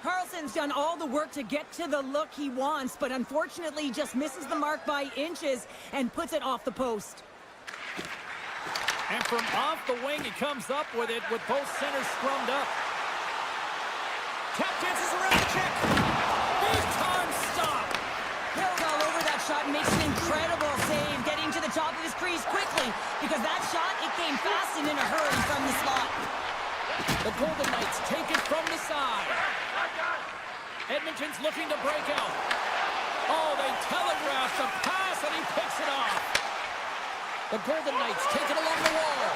Carlson's done all the work to get to the look he wants, but unfortunately just misses the mark by inches and puts it off the post. And from off the wing, he comes up with it with both centers scrummed up. Tap dances around the check. Big time stop. Hill's all over that shot and makes an incredible save, getting to the top of his crease quickly, because that shot, it came fast and in a hurry from the slot. The Golden Knights take it from the side. Edmonton's looking to break out. Oh, they telegraph the pass, and he picks it off. The Golden Knights take it along the wall.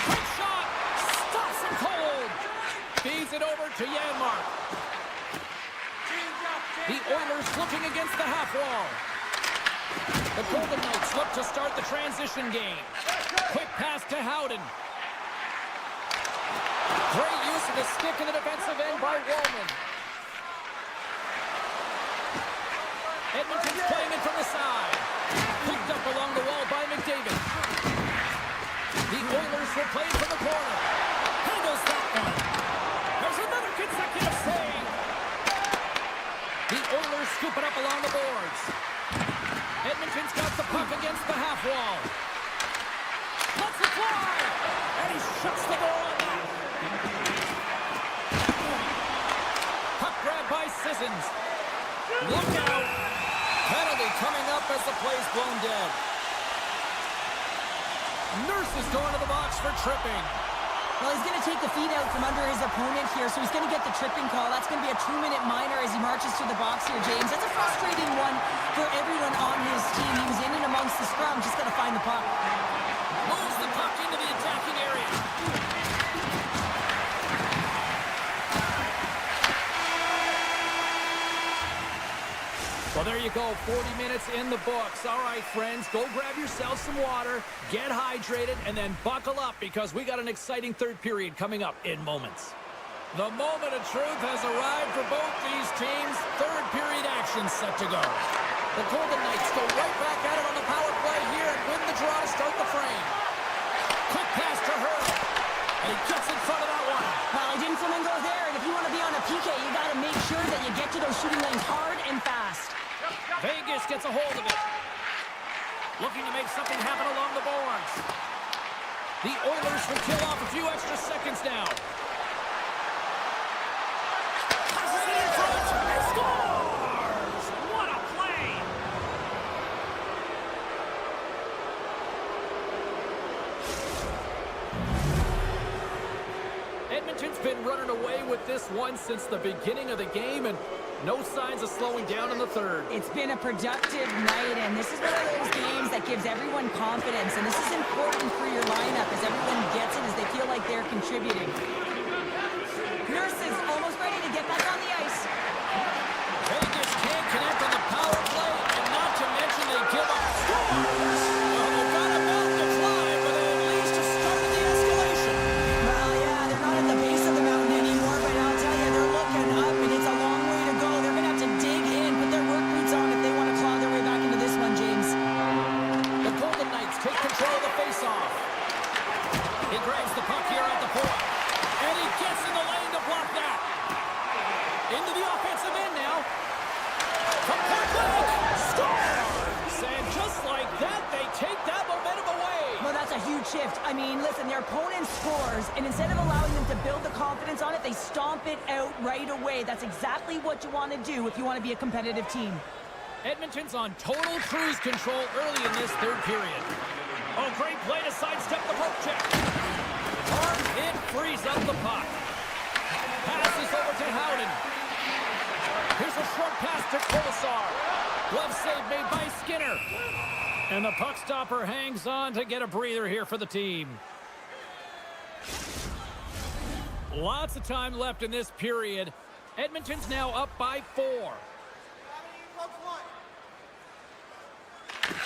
Quick shot! Stops him cold! Feeds it over to Janmark. The Oilers looking against the half wall. The Golden Knights look to start the transition game. Quick pass to Howden. Great use of the stick in the defensive end by Wallman. Edmonton's playing it from the side. Picked up along the wall by McDavid. The Oilers will play it from the corner. Handles that one. There's a half wall. Lets it fly. And he shuts the door on that. Puck grab by Sissons. Look out. Penalty coming up as the play's blown dead. Nurse is going to the box for tripping. Well, he's going to take the feet out from under his opponent here, so he's going to get the tripping call. That's going to be a 2-minute minor as he marches to the box here, James. That's a frustrating one for everyone on his team. He was in and amongst the scrum, just got to find the puck. Moves the puck into the attacking area. Well, there you go. 40 minutes in the books. All right, friends, go grab yourself some water, get hydrated, and then buckle up because we got an exciting third period coming up in moments. The moment of truth has arrived for both these teams. Third period action set to go. The Golden Knights go right back at it on the power play here and win the draw to start the frame. Quick pass to Hurd, and he gets in front of that one. Well, he didn't flamingo there, and if you want to be on a PK, you got to make sure that you get to those shooting lanes hard and fast. Vegas gets a hold of it. Looking to make something happen along the boards. The Oilers will kill off a few extra seconds now. Passes it in front and scores! What a play! Edmonton's been running away with this one since the beginning of the game, and no signs of slowing down in the third. It's been a productive night, and this is one of those games that gives everyone confidence, and this is important for your lineup as everyone gets it, as they feel like they're contributing. Nurse is almost ready to get back on the ice. Vegas can't connect on the power play, and not to mention they give up scores. Well, they've got a mountain to climb, but at least to start the escalation. Well, yeah, they're not at the base of the mountain anymore, but I'll tell you, they're looking up, and it's a long way to go. They're going to have to dig in, put their work boots on if they want to claw their way back into this one, James. The Golden Knights take control of the faceoff. He grabs the puck here at the point, and he gets in the lane to block that. Into the offensive end now. From point blank, scores! And just like that, they take that momentum away. Well, that's a huge shift. I mean, listen, their opponent scores, and instead of allowing them to build the confidence on it, they stomp it out right away. That's exactly what you want to do if you want to be a competitive team. Edmonton's on total cruise control early in this third period. Oh, great play to sidestep the poke check. Hard hit frees up the puck. Passes over to Howden. Here's a short pass to Colasar. Glove save made by Skinner. And the puck stopper hangs on to get a breather here for the team. Lots of time left in this period. Edmonton's now up by 4.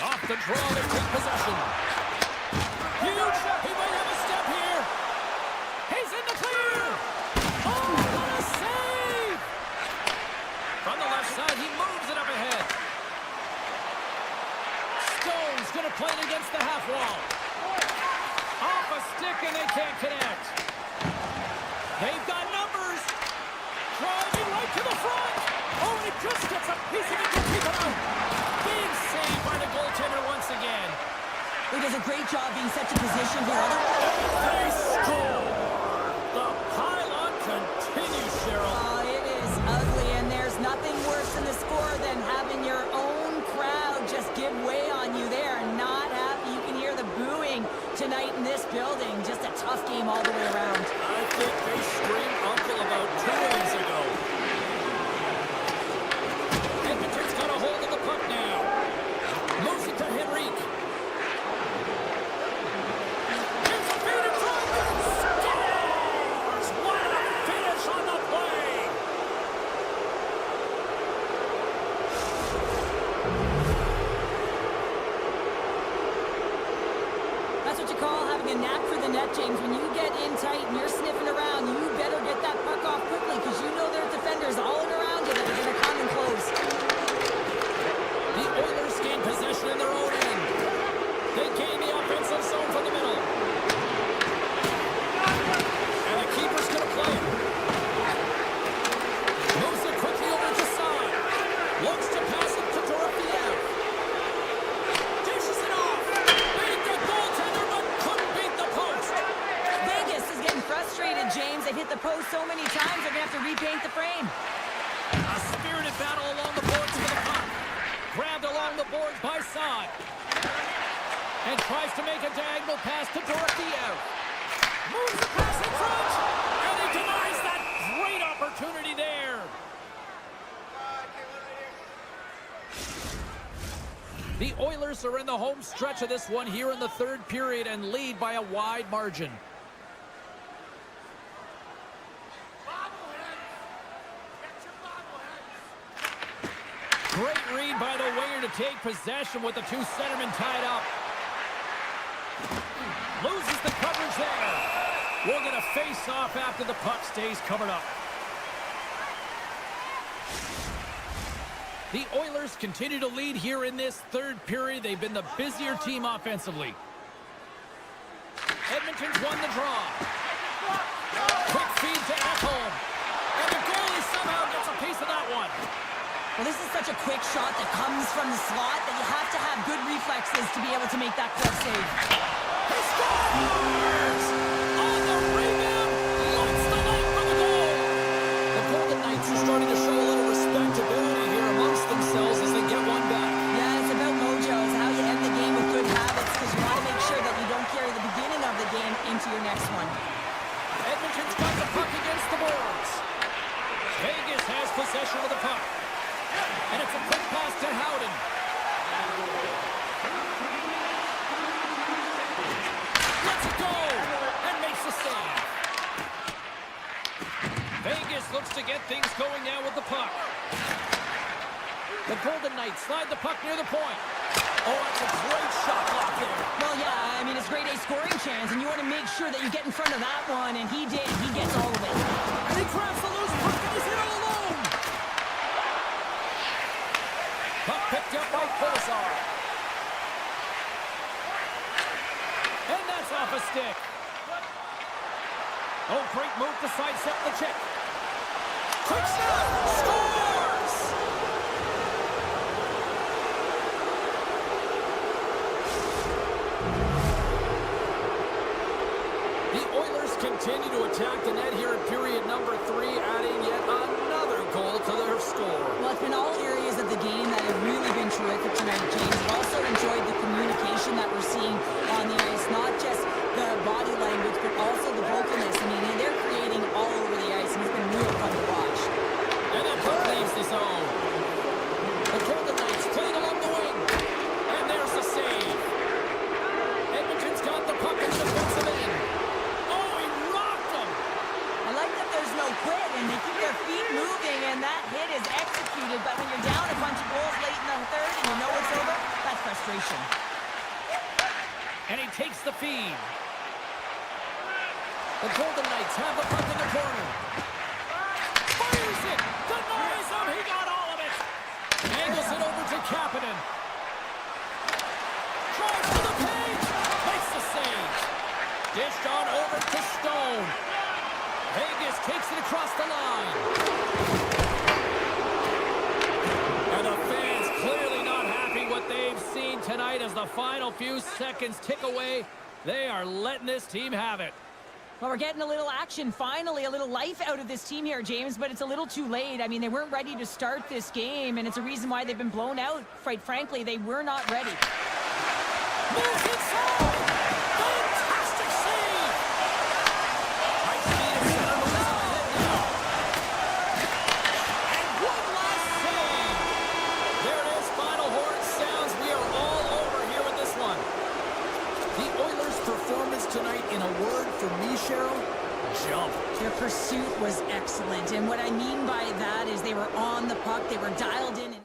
Off the draw, they take possession. Huge! He might have a step here. He's in the clear! Oh, what a save! From the left side, he moves it up ahead. Stone's going to play it against the half wall. Off a stick, and they can't connect. They've got numbers. Driving right to the front. Oh, it just gets a piece of it to keep it out. Big save by the goaltender once again. He does a great job being set to position here. They score. The pile-on continues, Cheryl. Oh, it is ugly, and there's nothing worse in the score than having your own crowd just give way on you. They are not happy. You can hear the booing tonight in this building. Just a tough game all the way around. I think they screamed uncle about 2 innings ago. Edmonton's got a hold of the puck now. Moves it to Henrique. Here's a feed in front. Scores! What a finish on the play! That's what you call having a knack for the net, James. When you get in tight and you're sniffing around, you better get that puck off quickly because you know there's defenders all around you that are going to come and close. The Oilers gain possession in their own end. They gain the offensive zone from the middle. And the keeper's going to play it. Moves it quickly over to side. Looks to pass it to Dorofiev. Dishes it off. It hit the post so many times, they're going to have to repaint the frame. A spirited battle along the boards for the puck. Grabbed along the boards by Sod. And tries to make a diagonal pass to Dorothy out. Moves the pass in front. And he denies that great opportunity there. The Oilers are in the home stretch of this one here in the third period and lead by a wide margin. Great read by the winger to take possession with the two centermen tied up. Loses the coverage there. We'll get a face-off after the puck stays covered up. The Oilers continue to lead here in this third period. They've been the busier team offensively. Edmonton's won the draw. Quick feed to Ekholm. And the goalie somehow gets a piece of that one. Well, this is such a quick shot that comes from the slot that you have to have good reflexes to be able to make that glove save. He scores! On the rebound, lights the light for the goal. The Golden Knights are starting to show a little respectability here amongst themselves as they get one back. Yeah, it's about mojo. It's how you end the game with good habits because you want to make sure that you don't carry the beginning of the game into your next one. Edmonton's got the puck against the boards. Vegas has possession of the puck. And it's a quick pass to Howden. Let's go! And makes the save. Vegas looks to get things going now with the puck. The Golden Knights slide the puck near the point. Oh, that's a great shot block there. Well, yeah, I mean, it's grade A scoring chance, and you want to make sure that you get in front of that one, and he did. He gets all of it. And he grabs the loose puck, and he's hit all alone. Puck picked up by Kolesar. And that's off a stick. Oh, great move to sidestep the check. Quick shot! Scores! The Oilers continue to attack the net here in period number 3, adding yet another goal to their score. Well, it's been all areas of the game that have really been terrific tonight, James. I've also enjoyed the communication that we're seeing on the ice, not just the body language, but also the vocalness. I mean, they're creating all over the ice, and it's been real fun to watch. And that puck leaves the zone. The Golden Knights playing along the wing. And there's the save. Edmonton's got the puck in the defensive end. Oh, he rocked him. I like that there's no quit, and they keep their feet moving, and that hit is executed. But when you're down a bunch of goals late in the third and you know it's over, that's frustration. And he takes the feed. The Golden Knights have the puck in the corner. Fires it! Denies him! He got all of it! Angles it over to Kapanen. Drives to the paint! Makes the save! Dished on over to Stone. Vegas takes it across the line. And the fans clearly not happy what they've seen tonight as the final few seconds tick away. They are letting this team have it. Well, we're getting a little action, finally, a little life out of this team here, James, but it's a little too late. I mean, they weren't ready to start this game, and it's a reason why they've been blown out. Quite frankly, they were not ready. Moves inside! Fantastic save! High speed of center moves ahead now. And one last save! There it is, final horn sounds. We are all over here with this one. The Oilers' performance tonight, in a word for me, Cheryl, jump. Their pursuit was excellent, and what I mean by that is they were on the puck, they were dialed in.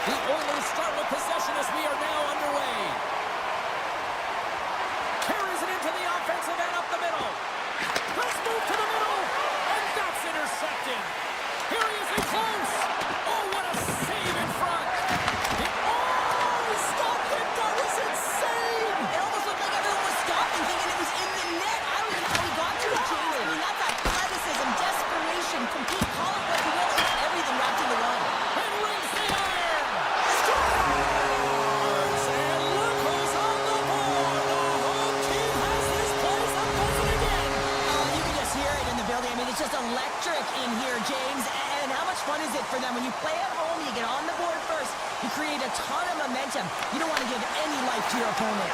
The Oilers start with possession as we are now underway. Carries it into the offensive end up the middle. Let's move to the middle, and that's intercepted. Here he is in close. Oh, what a save in front. He stopped it. That was insane. It almost looked like everyone was stopping, thinking it was in the net. I don't even know how he got to it, James. I mean, that's athleticism, desperation, complete, call it what you will. It's everything wrapped in the one. And rings the iron. Scores! And look who's on the board. The home team has this place up buzzing again. You can just hear it in the building. I mean, it's just electric in here, James. And how much fun is it for them? When you play at home, you get on the board first. You create a ton of momentum. You don't want to give any life to your opponent.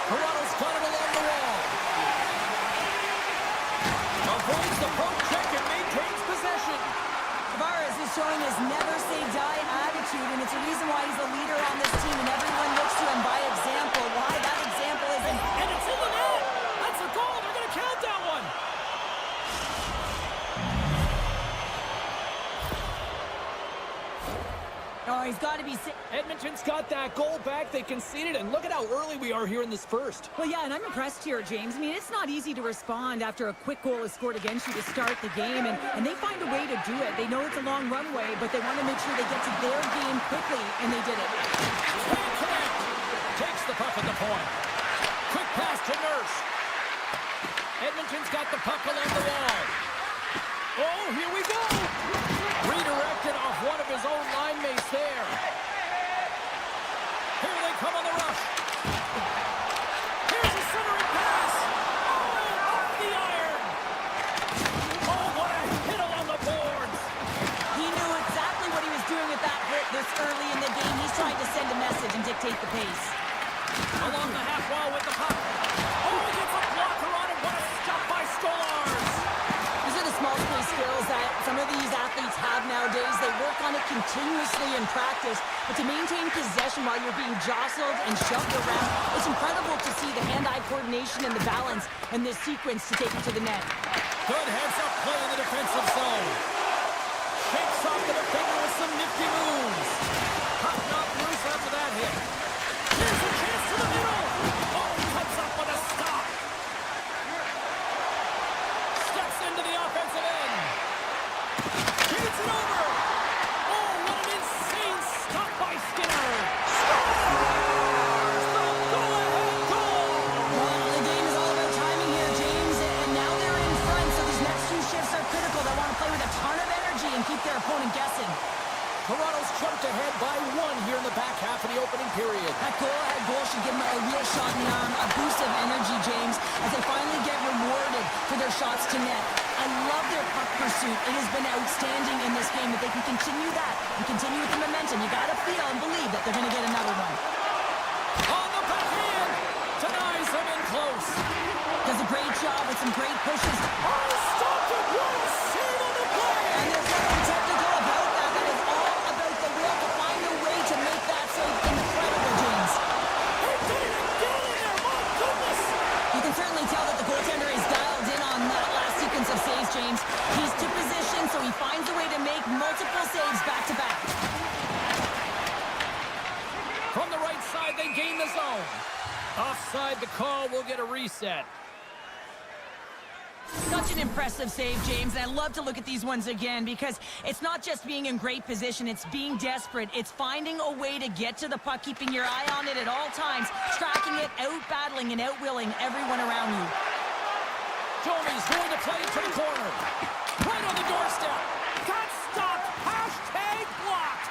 Toronto's got it along the wall. Avoids the poke check and maintains possession. Tavares is showing his never-say-die attitude, and it's a reason why he's the leader on this team, and everyone looks to him by example. Why that example isn't... And it's in the net. That's a goal. They're going to count that one. Oh, he's got to be... Edmonton's got that goal back. They conceded, and look at how early we are here in this first. Well, yeah, and I'm impressed here, James. I mean, it's not easy to respond after a quick goal is scored against you to start the game, and they find a way to do it. They know it's a long runway, but they want to make sure they get to their game quickly, and they did it. Can't connect. Takes the puck at the point. Quick pass to Nurse. Edmonton's got the puck along the wall. Oh, here we go. Redirected off one of his own line mates there. Here they come on the rush. Here's a centering pass. Oh, off the iron. Oh, what a hit along the boards. He knew exactly what he was doing with that hit this early in the game. He's trying to send a message and dictate the pace. Along the half wall with the puck. Oh, he gets a blocker on it. What a stop by Stolarz. These are the small space skills that some of these athletes have nowadays. They work on it continuously in practice, but to maintain possession while you're being jostled and shoved around, it's incredible to see the hand-eye coordination and the balance in this sequence to take it to the net. Good heads-up play in the defensive zone. Shakes off the defender with some nifty moves. Puck not loose after that hit. Here's a chance to the middle. Oh, cuts up with a stop. Steps into the offensive end. Gets it over. Oh, what an insane stop by Skinner. Scores the go-ahead goal. Well, the game is all about timing here, James, and now they're in front, so these next two shifts are critical. They want to play with a ton of energy and keep their opponent guessing. Toronto's jumped ahead by one here in the back half of the opening period. That go-ahead goal should give them a real shot in the arm, a boost of energy, James, as they finally get rewarded for their shots to net. I love their puck pursuit. It has been outstanding in this game. If they can continue that and continue with the momentum, you got to feel and believe that they're going to get another one. On the backhand, denies him in close. Does a great job with some great pushes. Oh, stopped it! What a save on the play! And there's nothing technical about that. That is all about the will to find a way to make that save incredible, James. He did it again in there! My goodness! You can certainly tell that the goaltender is dialed in on that last sequence of saves, James. He's to position, so he finds a way to make multiple saves back-to-back. From the right side, they gain the zone. Offside, the call will get a reset. Such an impressive save, James, and I love to look at these ones again because it's not just being in great position, it's being desperate. It's finding a way to get to the puck, keeping your eye on it at all times, tracking it, out-battling and out-willing everyone around you. Domi's going to play it to the corner. Right on the doorstep. Got stopped. Hashtag blocked.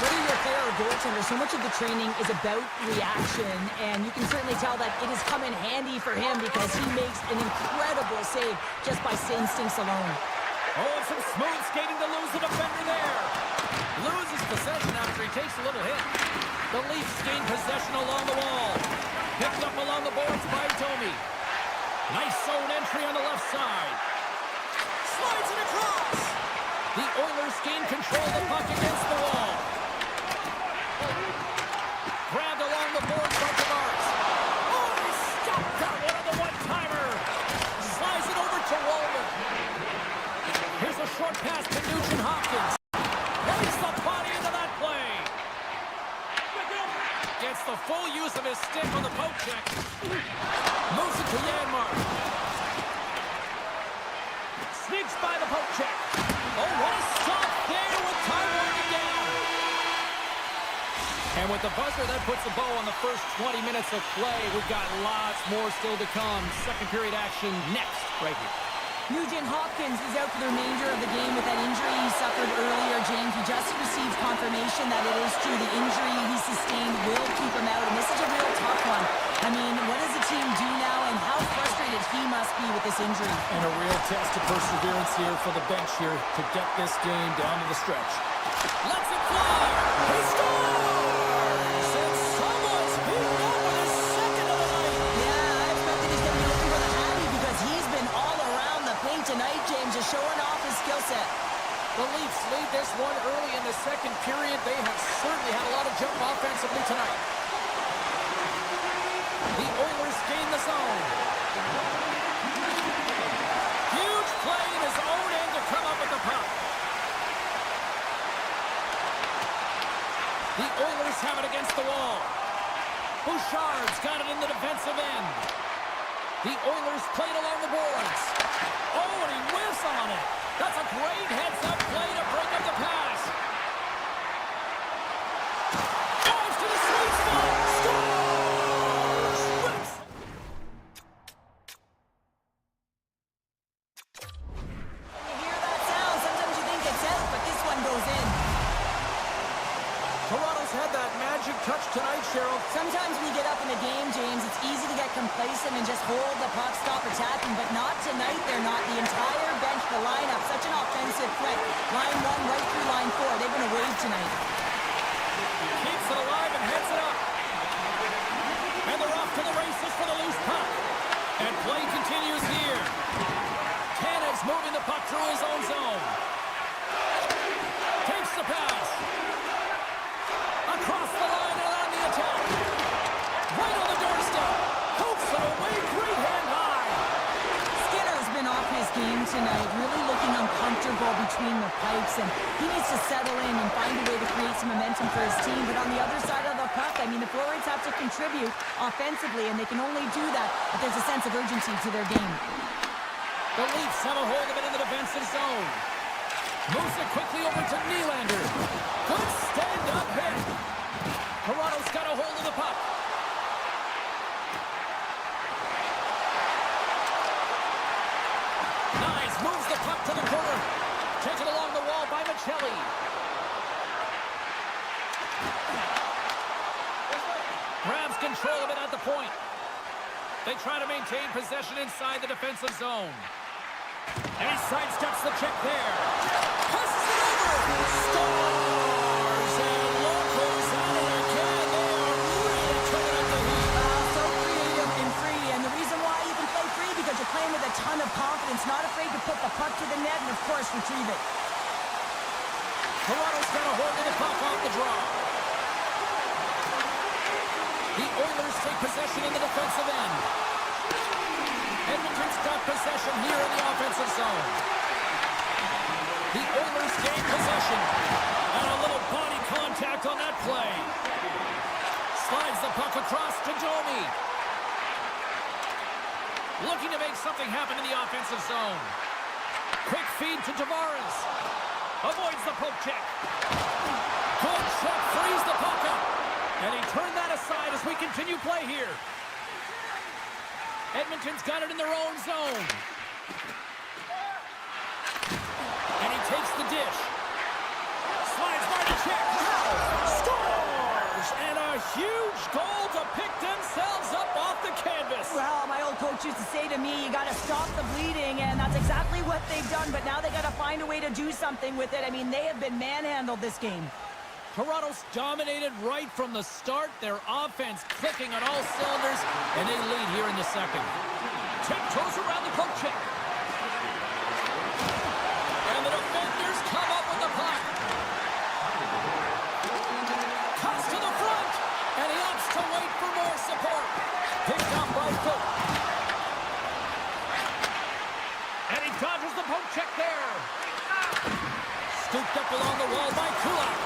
Whether you're a player or goaltender, so much of the training is about reaction, and you can certainly tell that it has come in handy for him because he makes an incredible save just by instincts alone. Oh, and some smooth skating to lose the defender there. Loses possession after he takes a little hit. The Leafs gain possession along the wall. Picked up along the boards by Domi. Nice zone entry on the left side. Slides it across. The Oilers gain control of the puck against the wall. Grabbed along the boards by Tavares. Oh, he stopped that one on the one-timer. Slides it over to Walden. Here's a short pass to Nugent Hopkins. Heads the body of the with the buzzer, that puts a bow on the first 20 minutes of play. We've got lots more still to come. Second period action next, right here. Nugent Hopkins is out for the remainder of the game with that injury he suffered earlier, James. He just received confirmation that it is true. The injury he sustained will keep him out, and this is a real tough one. I mean, what does the team do now, and how frustrated he must be with this injury? And a real test of perseverance here for the bench here to get this game down to the stretch. Let's it fly! He scores! And someone's heating up with his second of the night. Yeah, I expected he's going to be looking for the Hattie because he's been all around the paint tonight, James, just showing off his skill set. The Leafs lead this one early in the second period. They have certainly had a lot of jump offensively tonight. The Oilers gain the zone. Huge play in his own end to come up with the puck. The Oilers have it against the wall. Bouchard's got it in the defensive end. The Oilers play it along the boards. Oh, and he whiffs on it. That's a great heads-up play to break up the pass. Drives to the sweet spot. Scores! Whips. You hear that sound? Sometimes you think it's out, but this one goes in. Toronto's had that magic touch tonight, Cheryl. Sometimes when you get up in the game, James, it's easy to get complacent and just hold the puck, stop attacking, but not tonight. They're not. The entire bench, the lineup, such an offensive threat. Line 1 right through line 4. They've been a wave tonight. Keeps it alive and heads it up. And they're off to the races for the loose puck. And play continues here. Tanev's moving the puck through his own zone. Takes the pass. Across the line and on the attack. Right on the doorstep. Hooks it away. Great hand high. Skinner's been off his game tonight, really looking uncomfortable between the pipes, and he needs to settle in and find a way to create some momentum for his team. But on the other side of the puck, I mean, the forwards have to contribute offensively, and they can only do that if there's a sense of urgency to their game. The Leafs have a hold of it in the defensive zone. Moves it quickly over to Nylander. Good stand-up hit. Toronto's got a hold of the puck. Nice. Moves the puck to the corner. Taken along the wall by Michelli. Grabs control of it at the point. They try to maintain possession inside the defensive zone. And he sidesteps the check there. Passes it over. Scores! And look who's at it again. They are really turning up the heat. So creative and free, and the reason why you can play free because you're playing with a ton of confidence, not afraid to put the puck to the net and, of course, retrieve it. Toronto's got a hold of the puck off the draw. The Oilers take possession in the defensive end. Edmonton's got possession here in the offensive zone. The Oilers gain possession. And a little body contact on that play. Slides the puck across to Domi. Looking to make something happen in the offensive zone. Quick feed to Tavares. Avoids the poke check. Good check, frees the puck up. And he turned that aside as we continue play here. Edmonton's got it in their own zone. And he takes the dish. Slides by the check. Scores! And a huge goal to pick themselves up off the canvas. Well, my old coach used to say to me, you got to stop the bleeding, and that's exactly what they've done, but now they got to find a way to do something with it. I mean, they have been manhandled this game. Toronto's dominated right from the start. Their offense clicking on all cylinders, and they lead here in the second. Tiptoes around the poke check. And the defenders come up with the puck. Cuts to the front, and he opts to wait for more support. Picked up by Cook. And he dodges the poke check there. Scooped up along the wall by Kulak.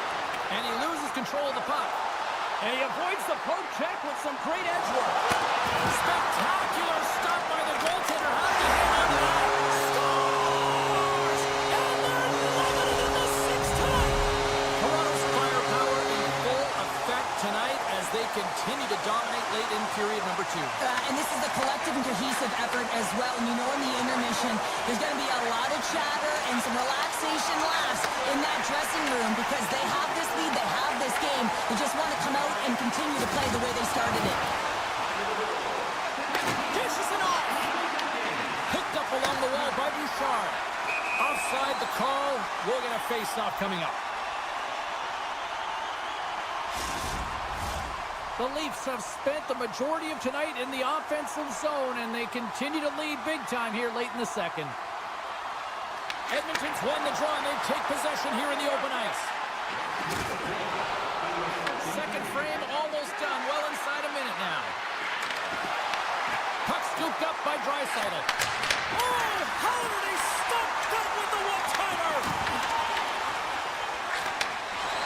And he loses control of the puck. And he avoids the poke check with some great edge work. Spectacular stop by the goaltender. How did he hang on to that? Scores! And they're limited in the sixth time. Toronto's firepower in full effect tonight. period number 2. And this is a collective and cohesive effort as well. And you know in the intermission, there's going to be a lot of chatter and some relaxation laughs in that dressing room because they have this lead, they have this game. They just want to come out and continue to play the way they started it. Dishes it off. Picked up along the wall by Bouchard. Offside the call. We'll get a face-off coming up. The Leafs have spent the majority of tonight in the offensive zone, and they continue to lead big time here late in the second. Edmonton's won the draw, and they take possession here in the open ice. Second frame almost done, well inside a minute now. Puck scooped up by Draisaitl. Oh, how did he stop that with the one-timer?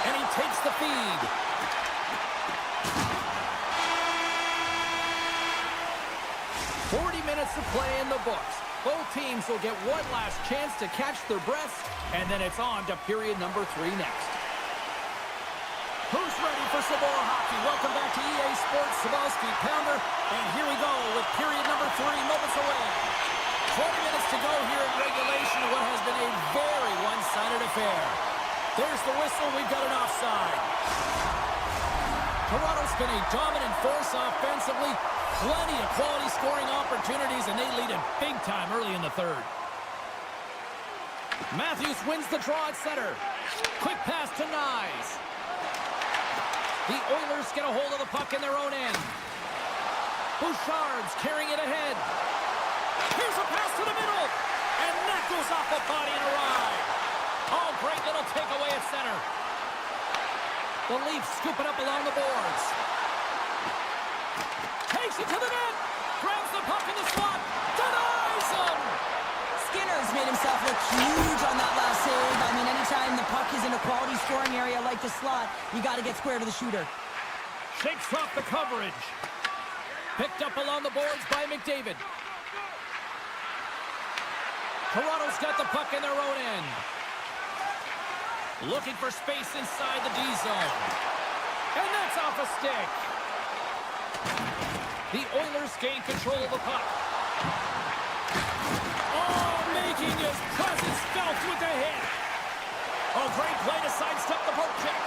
And he takes the feed. Minutes of play in the books. Both teams will get one last chance to catch their breaths, and then it's on to period number 3 next. Who's ready for Samoa hockey? Welcome back to EA Sports Sabalski Pounder, and here we go with period number 3 moments away. 20 minutes to go here in regulation of what has been a very one-sided affair. There's the whistle. We've got an offside. Toronto's been a dominant force offensively. Plenty of quality scoring opportunities, and they lead it big time early in the third. Matthews wins the draw at center. Quick pass to Nyes. The Oilers get a hold of the puck in their own end. Bouchard's carrying it ahead. Here's a pass to the middle, and that goes off the body and a ride. Oh, great little takeaway at center. The Leafs scoop it up along the boards. Takes it to the net. Grabs the puck in the slot. Denies him. Skinner's made himself look huge on that last save. I mean, anytime the puck is in a quality scoring area like the slot, you got to get square to the shooter. Shakes off the coverage. Picked up along the boards by McDavid. Toronto's got the puck in their own end. Looking for space inside the D zone. And that's off a stick. The Oilers gain control of the puck. Oh, making his presence felt with the hit. Oh, great play to sidestep the poke check.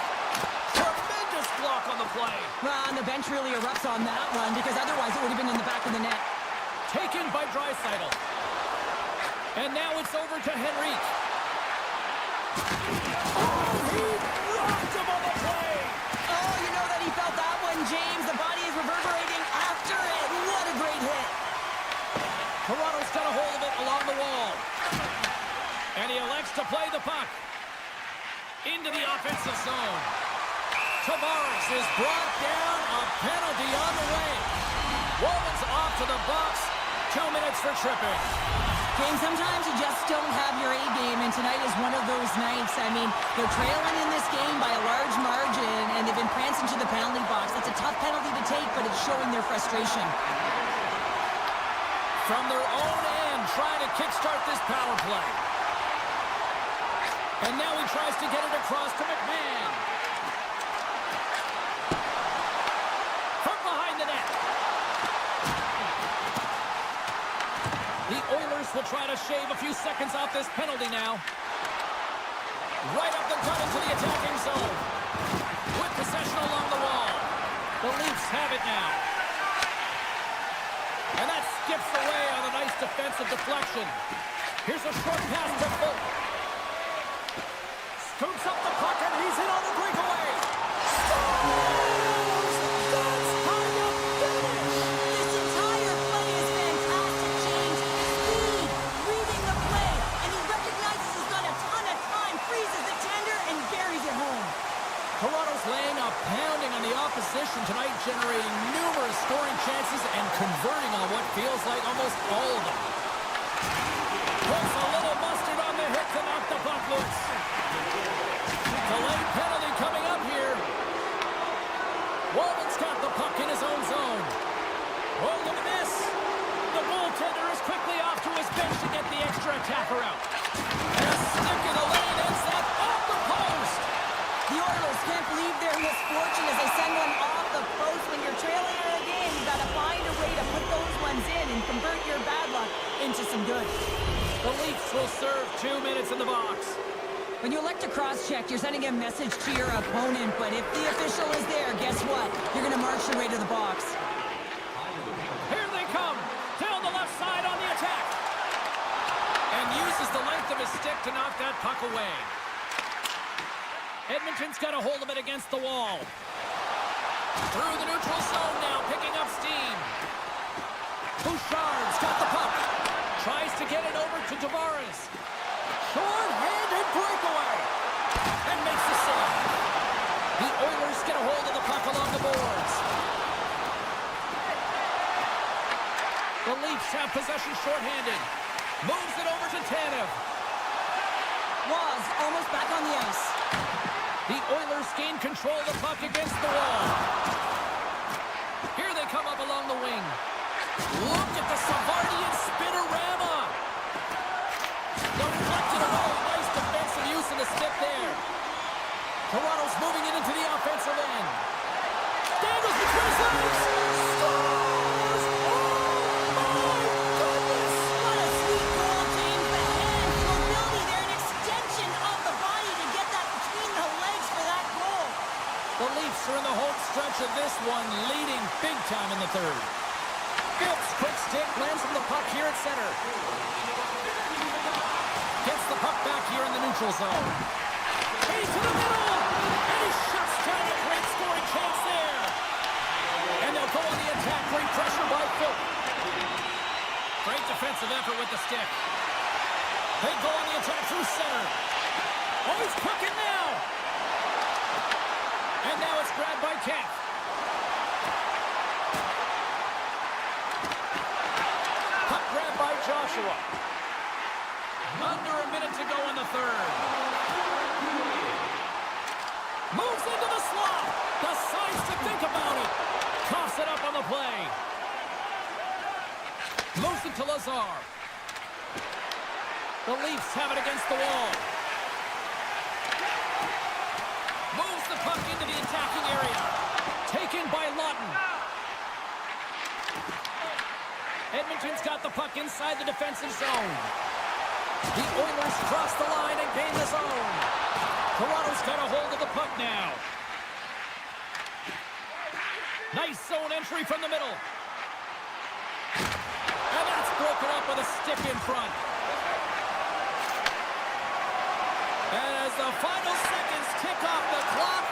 Tremendous block on the play. Well, and the bench really erupts on that one because otherwise it would have been in the back of the net. Taken by Draisaitl. And now it's over to Henrique. Oh, he rocked him on the play. Oh, you know that he felt that one, James. The body is reverberating after it. What a great hit. Toronto's got a hold of it along the wall. And he elects to play the puck into the offensive zone. Tavares is brought down. A penalty on the way. Woman's off to the box. 2 minutes for tripping. James, sometimes you just don't have your A game, and tonight is one of those nights. I mean, they're trailing in this game by a large margin, and they've been prancing to the penalty box. That's a tough penalty to take, but it's showing their frustration. From their own end, trying to kickstart this power play. And now he tries to get it across to McMahon. From behind the net. The Oilers will try to shave a few seconds off this penalty now. Right up the gut into the attacking zone. With possession along the wall. The Leafs have it now. And that skips away on a nice defensive deflection. Here's a short pass to Fulton. Scoops up the puck and he's in on the breakaway. Scores! That's how you finish! This entire play is fantastic, James. Speed, reading the play, and he recognizes he's got a ton of time, freezes the tender, and buries it home. Toronto's laying a pounding on the opposition tonight, generating numerous scoring chances and converting on what feels like almost all of them. Puts a little mustard on the hit to knock the puck loose. Delayed penalty coming up here. Walman's got the puck in his own zone. Oh, look at this. The goaltender is quickly off to his bench to get the extra attacker out. And a stick in the lane ends that off the post. The Oilers can't believe their misfortune as they send one off the post. When you're trailing in a game, you got to find cross-checked. You're sending a message to your opponent, but if the official is there, guess what? You're going to march your way to the box. Here they come. Down the left side on the attack. And uses the length of his stick to knock that puck away. Edmonton's got a hold of it against the wall. Through the neutral zone now, picking up steam. Bouchard's got the puck. Tries to get it over to Tavares. Short-handed breakaway. And makes the save. The Oilers get a hold of the puck along the boards. The Leafs have possession short-handed. Moves it over to Tanev. Was almost back on the ice. The Oilers gain control of the puck against the wall. Here they come up along the wing. Look at the Savardian spinorama. Deflected away. Nice defensive use of the stick there. Toronto's moving it into the offensive end. Dangles between his legs. Scores! Oh, my goodness! What a sweet goal, James. The hand, the mobility there, an extension of the body to get that between the legs for that goal. The Leafs are in the home stretch of this one, leading big time in the third. Phillips, quick stick, lands from the puck here at center. Gets the puck back here in the neutral zone. Hey, to the middle! And he shuts down a great scoring chance there. And they'll go on the attack. Great pressure by Phillips. Great defensive effort with the stick. They go on the attack through center. Oh, he's cooking now! And now it's grabbed by Kemp. Puck grabbed by Joshua. Under a minute to go in the third. Moves into the slot. Decides to think about it. Coughs it up on the play. Moves it to Lazar. The Leafs have it against the wall. Moves the puck into the attacking area. Taken by Lawton. Edmonton's got the puck inside the defensive zone. The Oilers cross the line and gain the zone. Toronto's got a hold of the puck now. Nice zone entry from the middle. And that's broken up with a stick in front. And as the final seconds tick off the clock,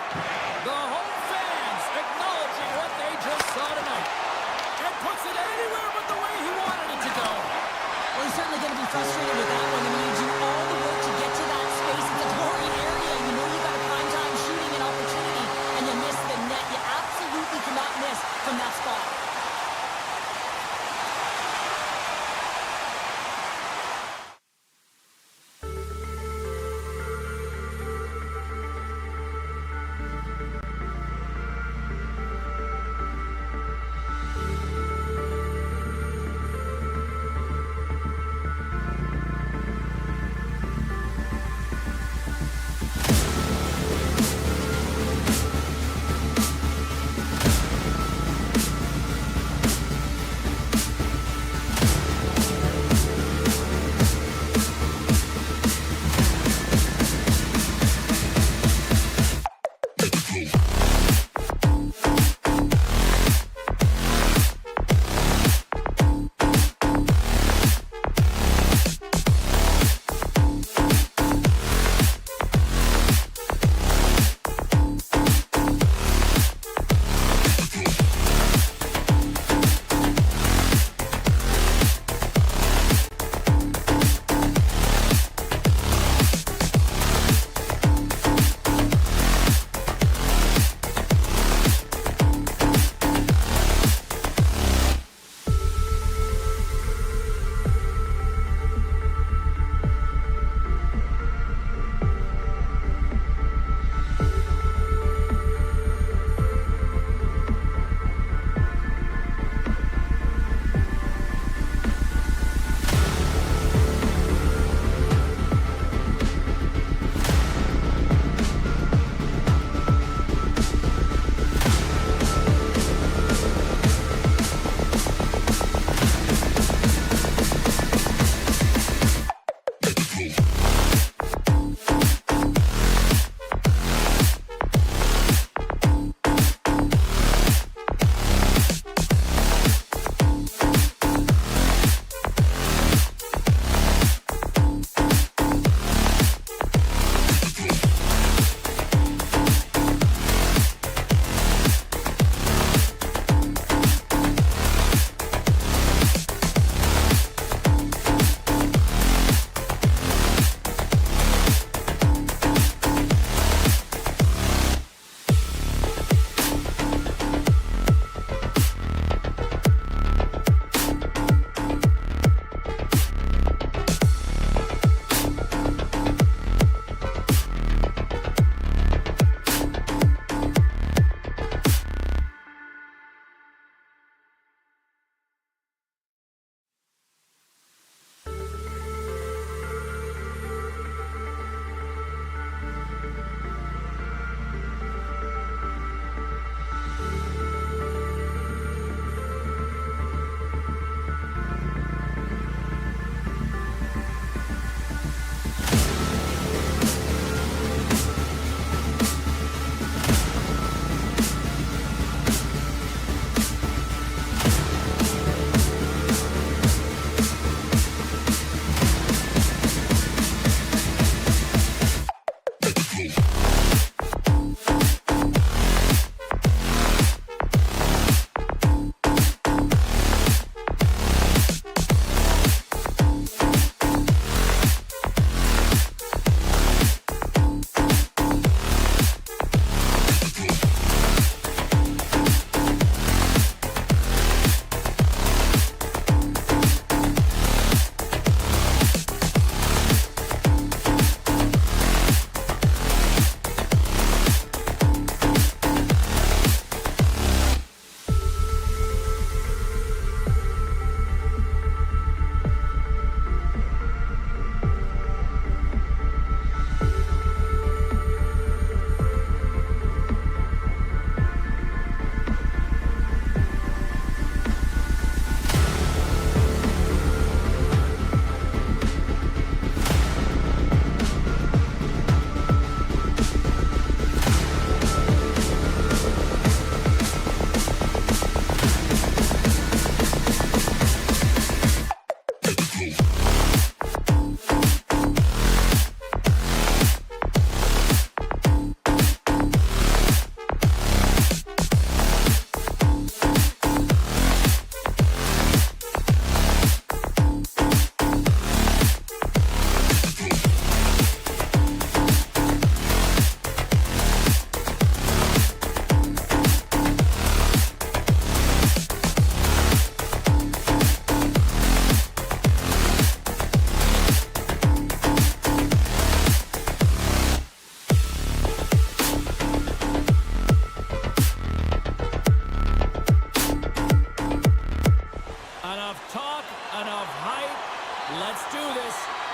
the home fans acknowledging what they just saw tonight. And puts it anywhere but the way he wanted it to go. Well, he's certainly going to be frustrated with that one. I mean, you do all the work to get to that space. It's a gory area. You know you've got a prime time shooting an opportunity, and you miss the net. You absolutely cannot miss from that spot.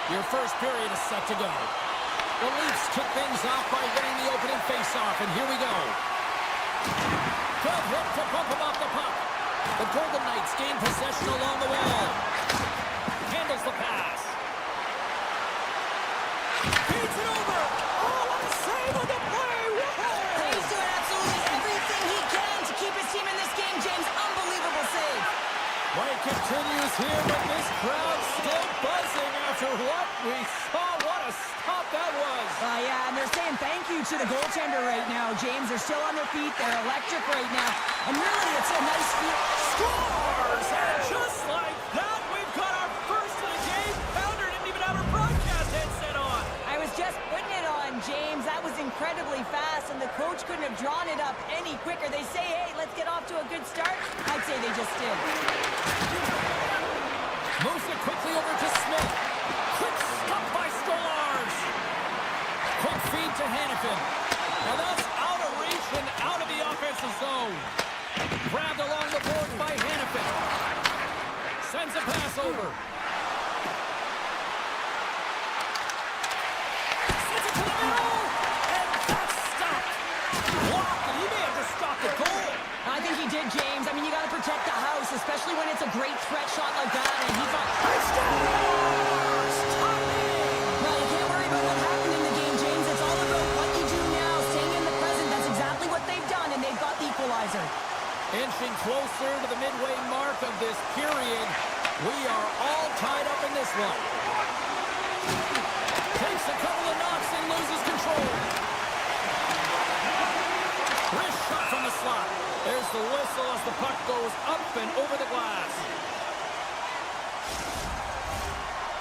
Your first period is set to go. The Leafs took things off by winning the opening faceoff, and here we go. Good hit to bump him off the puck. The Golden Knights gain possession along the wall. Handles the pass. Feeds it over. Oh, what a save on the play. Whoa. He's doing absolutely everything he can to keep his team in this game, James. Unbelievable save. Play continues here, but this crowd still buzzing after what we saw. What a stop that was. Yeah, and they're saying thank you to the goaltender right now, James. They're still on their feet. They're electric right now. And really, it's a nice feel. Scores! And just like that, we've got our first of the game. Pounder didn't even have her broadcast headset on. I was just putting it on, James. That was incredibly fast, and the coach couldn't have drawn it up any quicker. They say, hey, let's get off to a good start. I'd say they just did. Moves it quickly over to Smith. Quick stop by Stolarz. Quick feed to Hannafin. Now that's out of reach and out of the offensive zone. Grabbed along the board by Hannafin. Sends a pass over. Sends it to the middle. And that's stopped. Blocked, and he may have just stopped the goal. I think he did, James. I mean, you got to protect the house, especially when it's a great threat shot like that. And he thought, well, you can't worry about what happened in the game, James. It's all about what you do now, staying in the present. That's exactly what they've done, and they've got the equalizer. Inching closer to the midway mark of this period. We are all tied up in this one. Takes a couple of knocks and loses control. Wrist shot from the slot. There's the whistle as the puck goes up and over the glass.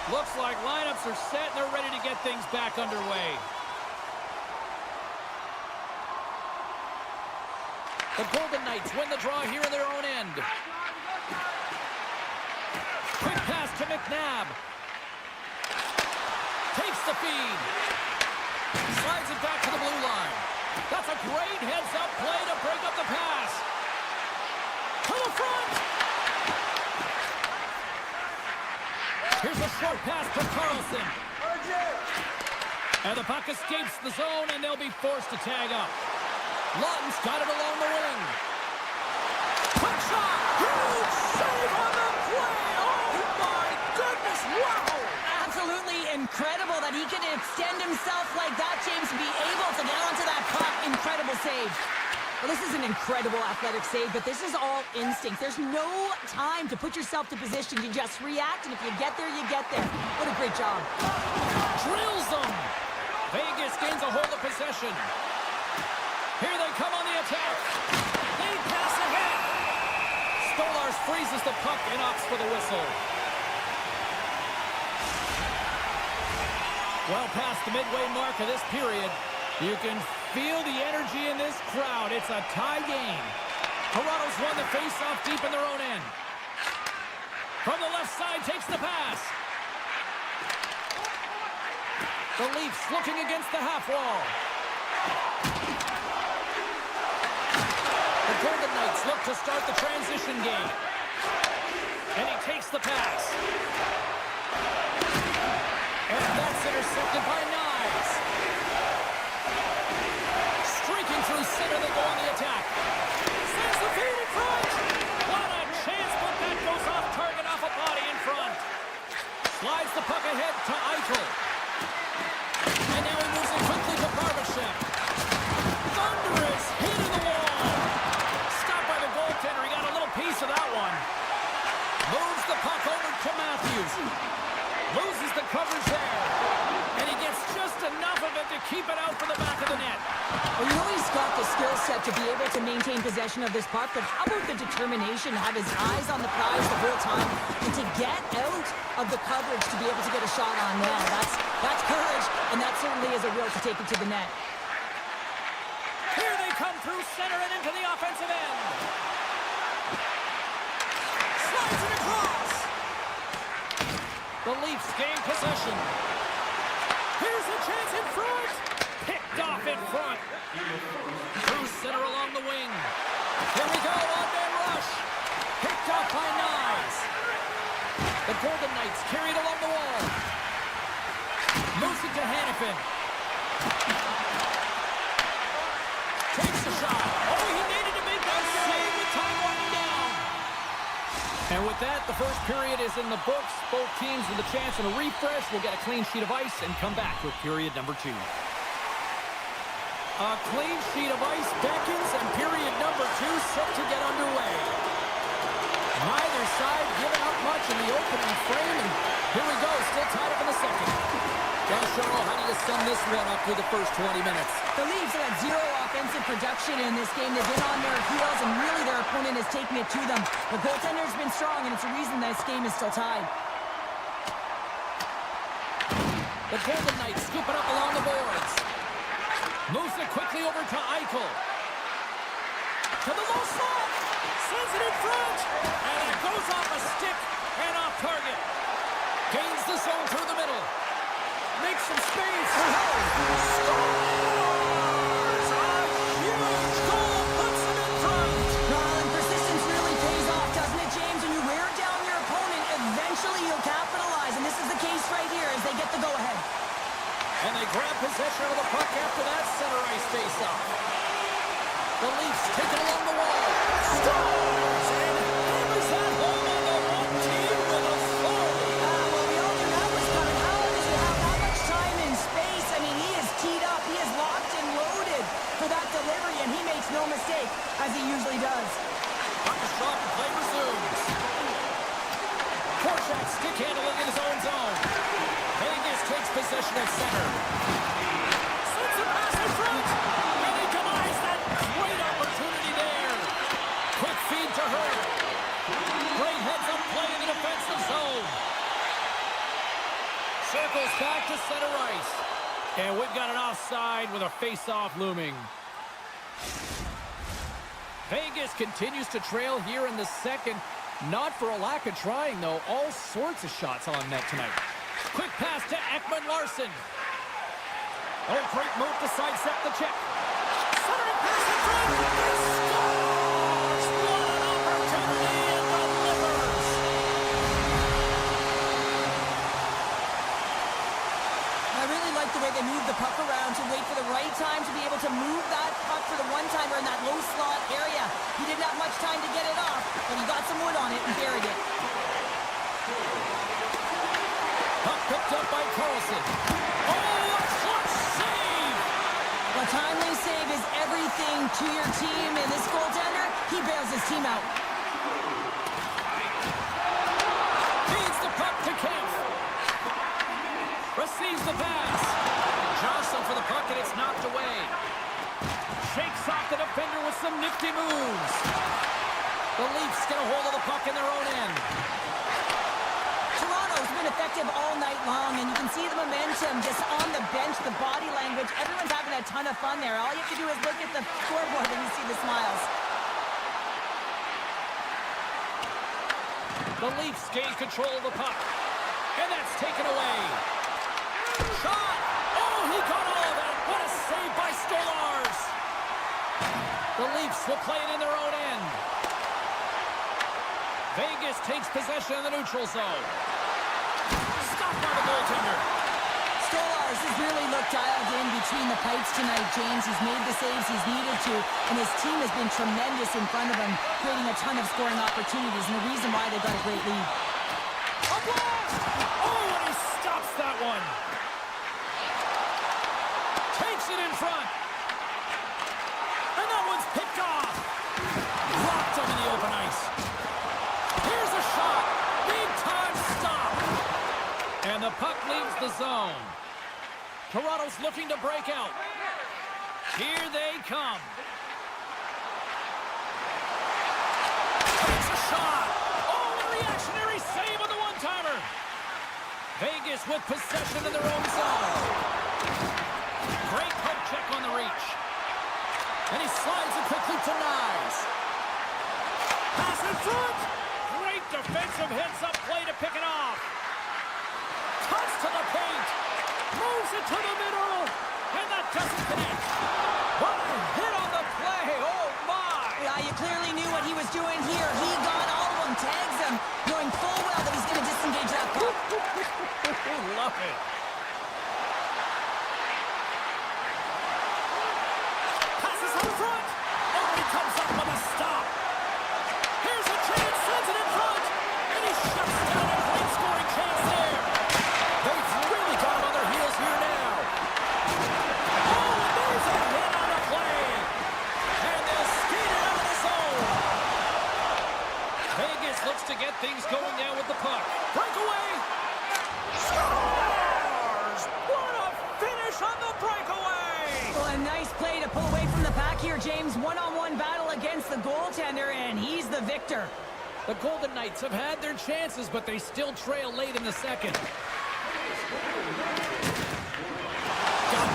Looks like lineups are set and they're ready to get things back underway. The Golden Knights win the draw here in their own end. Quick pass to McNabb. Takes the feed. Slides it back to the blue line. That's a great heads-up play to break up the pass. To the front. Here's a short pass to Carlson. And the puck escapes the zone, and they'll be forced to tag up. Lutton's got it along the wing. Quick shot! Huge save on the play! Oh my goodness! Wow! Absolutely incredible that he can extend himself like that, James, to be able to get onto that puck. Incredible save. Well, this is an incredible athletic save, but this is all instinct. There's no time to put yourself to position. You just react, and if you get there, you get there. What a great job. Drills them! Vegas gains a hold of possession. Here they come on the attack. They pass ahead. Stolarz freezes the puck and opts for the whistle. Well past the midway mark of this period, you can feel the energy in this crowd. It's a tie game. Toronto's won the face-off deep in their own end. From the left side, takes the pass. The Leafs looking against the half wall. The Golden Knights look to start the transition game. And he takes the pass. And that's intercepted by Knives. Streaking through center, they go on the attack. Sends the feed in front. What a chance, but that goes off target, off a body in front. Slides the puck ahead to Eichel. And now he moves it quickly to Barbashev. Thunderous hit in the wall. Stopped by the goaltender. He got a little piece of that one. Moves the puck over to Matthews. Loses the coverage there. And he gets just enough of it to keep it out for the back of the net. Well, you know he's got the skill set to be able to maintain possession of this puck, but how about the determination to have his eyes on the prize the whole time and to get out of the coverage to be able to get a shot on net? That's courage, and that certainly is a will to take it to the net. Here they come through center and into the offensive end. Slides it across. The Leafs gain possession. Here's a chance in front. Picked off in front. Through center along the wing. Here we go, one-man rush. Picked off by Knives. The Golden Knights carried along the wall. to Hannafin. Takes the shot. Oh, he needed to make that save with time running down. And with that, the first period is in the books. Both teams with a chance and a refresh will get a clean sheet of ice and come back with period number 2. A clean sheet of ice beckons, and period number 2 set to get underway. Neither side giving up much in the opening frame, and here we go, still tied up in the second. Charles, how do you sum this one up through the first 20 minutes? The Leafs have had zero offensive production in this game. They've been on their heels, and really their opponent has taken it to them. The goaltender's been strong, and it's a reason this game is still tied. The Golden Knights scoop it up along the boards. Moves it quickly over to Eichel. To the low slot. Sends it in front. And it goes off a stick and off target. Gains the zone through the middle. Makes some space. Scores! A huge goal puts them in front. Well, and persistence really pays off, doesn't it, James? When you wear down your opponent, eventually you'll capitalize. And this is the case right here as they get the go-ahead. And they grab possession of the puck after that center ice face-off. The Leafs take it along the wall. Scores! And hammers that home on the one team with a foul. Well, we all knew that was coming. How does he have that much time and space? I mean, he is teed up. He is locked and loaded for that delivery, and he makes no mistake, as he usually does. Puck is dropped and play resumes. Korczak stick handling in his own zone. Vegas takes possession at center. Sends a pass in front. And he denies that great opportunity there. Quick feed to her. Great heads-up play in the defensive zone. Circles back to center ice. And we've got an offside with a face-off looming. Vegas continues to trail here in the second. Not for a lack of trying, though. All sorts of shots on net tonight. Quick pass to Ekman-Larsson. Oh, great move to sidestep the check. Centering pass in front. He scores! What an opportunity and delivers. I really like the way they move the puck around to wait for the right time to be able to move that puck for the one-timer in that low slot area. He didn't have much time to get it off, but he got some wood on it and buried it. Puck picked up by Carlson. Oh, a clutch save! A timely save is everything to your team, and this goaltender, he bails his team out. Feeds the puck to Kemp. Receives the pass. Johnson for the puck, and it's knocked away. Shakes off the defender with some nifty moves. The Leafs get a hold of the puck in their own end. Toronto's been effective all night long, and you can see the momentum just on the bench, the body language. Everyone's having a ton of fun there. All you have to do is look at the scoreboard and you see the smiles. The Leafs gain control of the puck. And that's taken away. Shot! Oh, he got all of it! What a save by Stolarz! The Leafs will play it in their own end. Vegas takes possession of the neutral zone. Stopped by the goaltender. Stolarz has really looked dialed in between the pipes tonight, James. He's made the saves he's needed to, and his team has been tremendous in front of him, creating a ton of scoring opportunities, and the reason why they've got a great lead. A blast! Oh, and he stops that one. Takes it in front. And that one's picked off. Blocked him in the open ice. Here's a shot. Big time stop. And the puck leaves the zone. Toronto's looking to break out. Here they come. Takes a shot. Oh, a reactionary save on the one-timer. Vegas with possession in their own zone. Great poke check on the reach. And he slides it quickly to Nyes. Pass in front. Great defensive heads-up play to pick it off. Cuts to the paint. Moves it to the middle. And that doesn't connect. What a hit on the play. Oh, my. Yeah, you clearly knew what he was doing here. He got all of them, tags him, knowing full well that he's going to disengage that puck. Love it. Pull away from the pack here, James. One-on-one battle against the goaltender, and he's the victor. The Golden Knights have had their chances, but they still trail late in the second. Got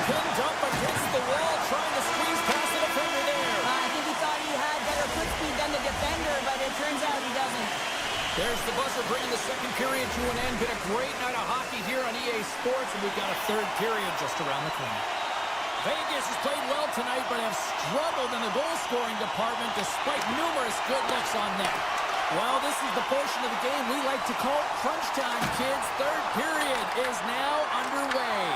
pinned up against the wall, trying to squeeze past the defender there. I think he thought he had better foot speed than the defender, but it turns out he doesn't. There's the buzzer bringing the second period to an end. Been a great night of hockey here on EA Sports, and we've got a third period just around the corner. Vegas has played well tonight, but have struggled in the goal-scoring department despite numerous good looks on net. Well, this is the portion of the game we like to call crunch time, kids. Third period is now underway.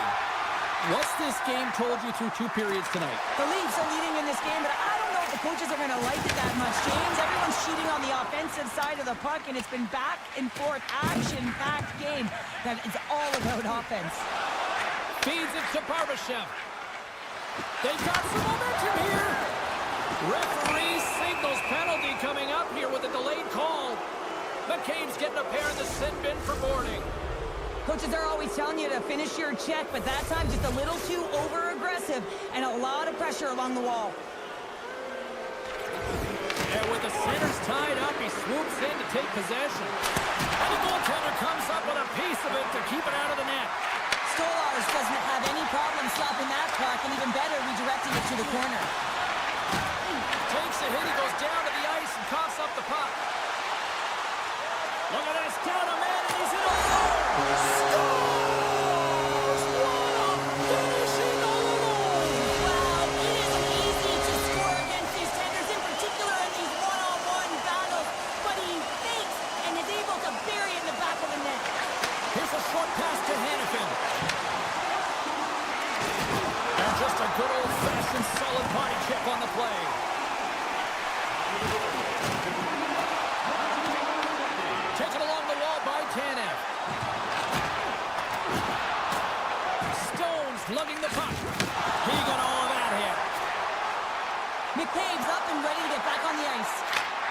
What's this game told you through 2 periods tonight? The Leafs are leading in this game, but I don't know if the coaches are going to like it that much, James. Everyone's cheating on the offensive side of the puck, and it's been back and forth, action-packed game that it's all about offense. Feeds it to Barbashev. They've got some momentum here. Referee signals penalty coming up here with a delayed call. McCabe's getting a pair in the sin bin for boarding. Coaches are always telling you to finish your check, but that time just a little too over-aggressive and a lot of pressure along the wall. And with the centers tied up, he swoops in to take possession. And the goaltender comes up with a piece of it to keep it out of the net. Stolarz doesn't have any problem stopping that puck, and even better, redirecting it to the corner. Takes a hit, he goes down to the ice and coughs up the puck. Look at this, down a man, and he's in a scores! What a finishing alone! Wow, it isn't easy to score against these tenders, in particular in these one-on-one battles, but he fakes and is able to bury it in the back of the net. Here's a short pass to Hannafin. And just a good old-fashioned solid body check on the play. Taken along the wall by Tanev. Stones lugging the puck. He got all of that hit. McCabe's up and ready to get back on the ice.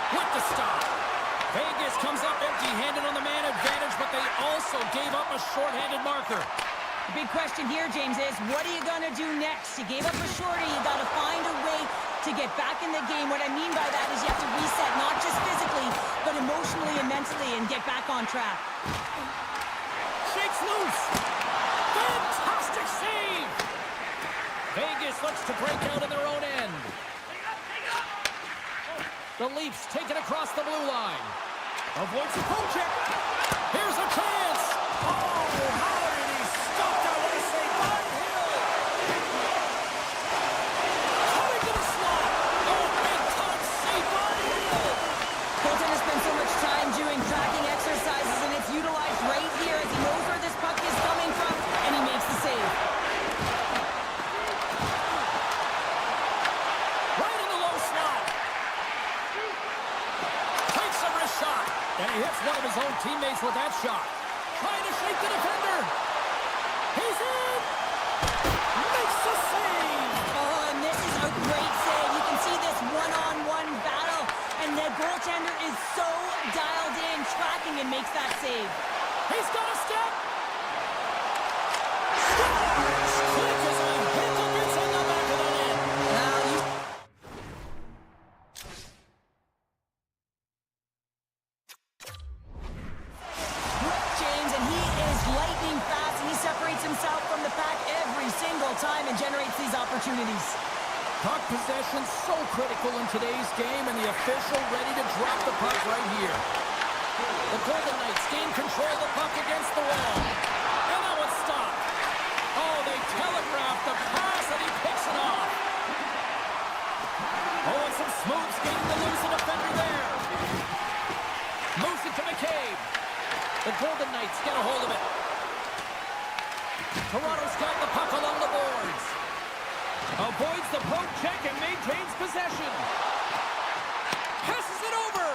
With the stop. Vegas comes up empty-handed on the man advantage, but they also gave up a short-handed marker. The big question here, James, is what are you going to do next? You gave up a shorty. You got to find a way to get back in the game. What I mean by that is you have to reset, not just physically, but emotionally and mentally, and get back on track. Shakes loose. Fantastic save. Vegas looks to break out in their own end. The Leafs take it across the blue line. Avoids the poke check. Here's a chance. Oh, how did he stop that? What a save by Hill. Coming to the slot. Oh, big-time save by Hill. Goaltender spends so much time doing tracking exercises, and it's utilized right here as he knows where this puck is coming from, and he makes the save. Right in the low slot. Takes a wrist shot. And he hits one of his own teammates with that shot. Trying to shake the defender. He's in. Makes the save. Oh, and this is a great save. You can see this one-on-one battle, and the goaltender is so dialed in, tracking, and makes that save. He's got a step. Scores. Quick as a hit up inside the back of the net. Now you... James, and he is lightning fast, and he separates himself from the pack every single time and generates these opportunities. Puck possession so critical in today's game, and the official ready to drop the puck right here. The Golden Knights gain control of the puck against the wall. And that one's stopped. Oh, they telegraphed the pass, and he picks it off. Oh, and some smooth skating to lose the defender there. Moves it to McCabe. The Golden Knights get a hold of it. Toronto's got the puck along the boards. Avoids the poke check and maintains possession. Passes it over.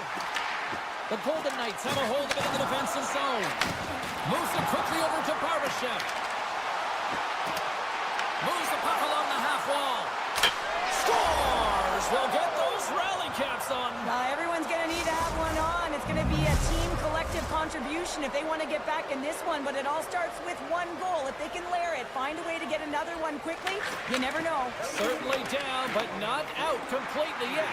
The Golden Knights have a hold of it in the defensive zone. Moves it quickly over to Barbashev. Moves the puck along the half wall. Scores! We'll get those rally caps on. Everyone's going to need to have one on. It's going to be a team collective contribution if they want to get back in this one, but it all starts with one goal. If they can layer it, find a way to get another one quickly, you never know. Certainly down but not out completely yet.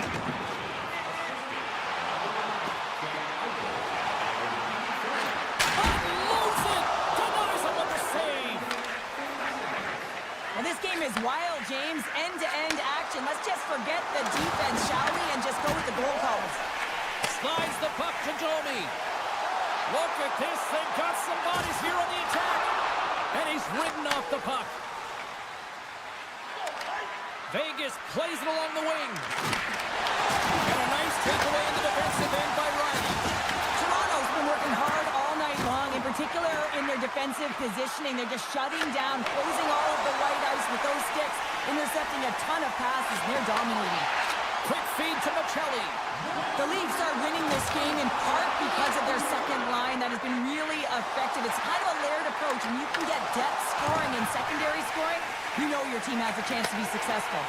Unloads it! Denies him with the save! Well, this game is wild, James. End-to-end action. Let's just forget the defense, shall we, and just go with the goal calls. Slides the puck to Domi. Look at this. They've got some bodies here on the attack. And he's ridden off the puck. Vegas plays it along the wing. And a nice takeaway in the defensive end by Riley. Toronto's been working hard all night long, in particular in their defensive positioning. They're just shutting down, closing all of the white ice with those sticks, intercepting a ton of passes, and they're dominating. Quick feed to Michelli. The Leafs are winning this game in part because of their second line that has been really effective. It's kind of a layered approach, and you can get depth scoring and secondary scoring. You know your team has a chance to be successful.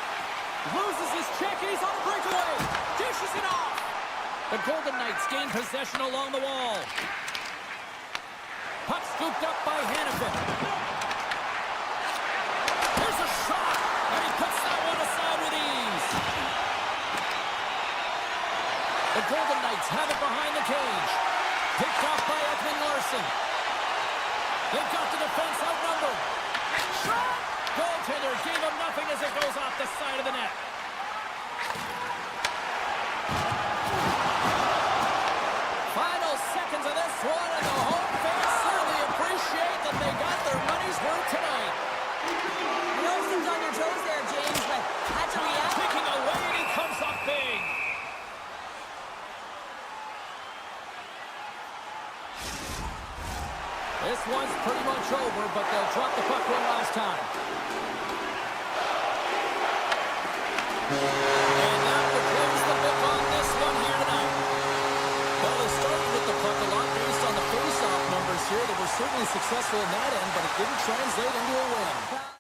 Loses his check, and he's on a breakaway. Dishes it off. The Golden Knights gain possession along the wall. Puck scooped up by Hannafin. There's a shot, and he puts that one aside with ease. The Golden Knights have it behind the cage. Picked off by Edmonton. They've got the defense outnumbered. Shot! Goaltender gave him nothing as it goes off the side of the net. Final seconds of this one, and the home fans certainly appreciate that they got their money's worth tonight. I know everything's on your toes there, James, but had to react. Picking away, and he comes up big. This one's pretty much over, but they'll drop the puck one last time. And that will close the book on this one here tonight. Well, they started with the puck a lot based on the face-off numbers here. They were certainly successful in that end, but it didn't translate into a win.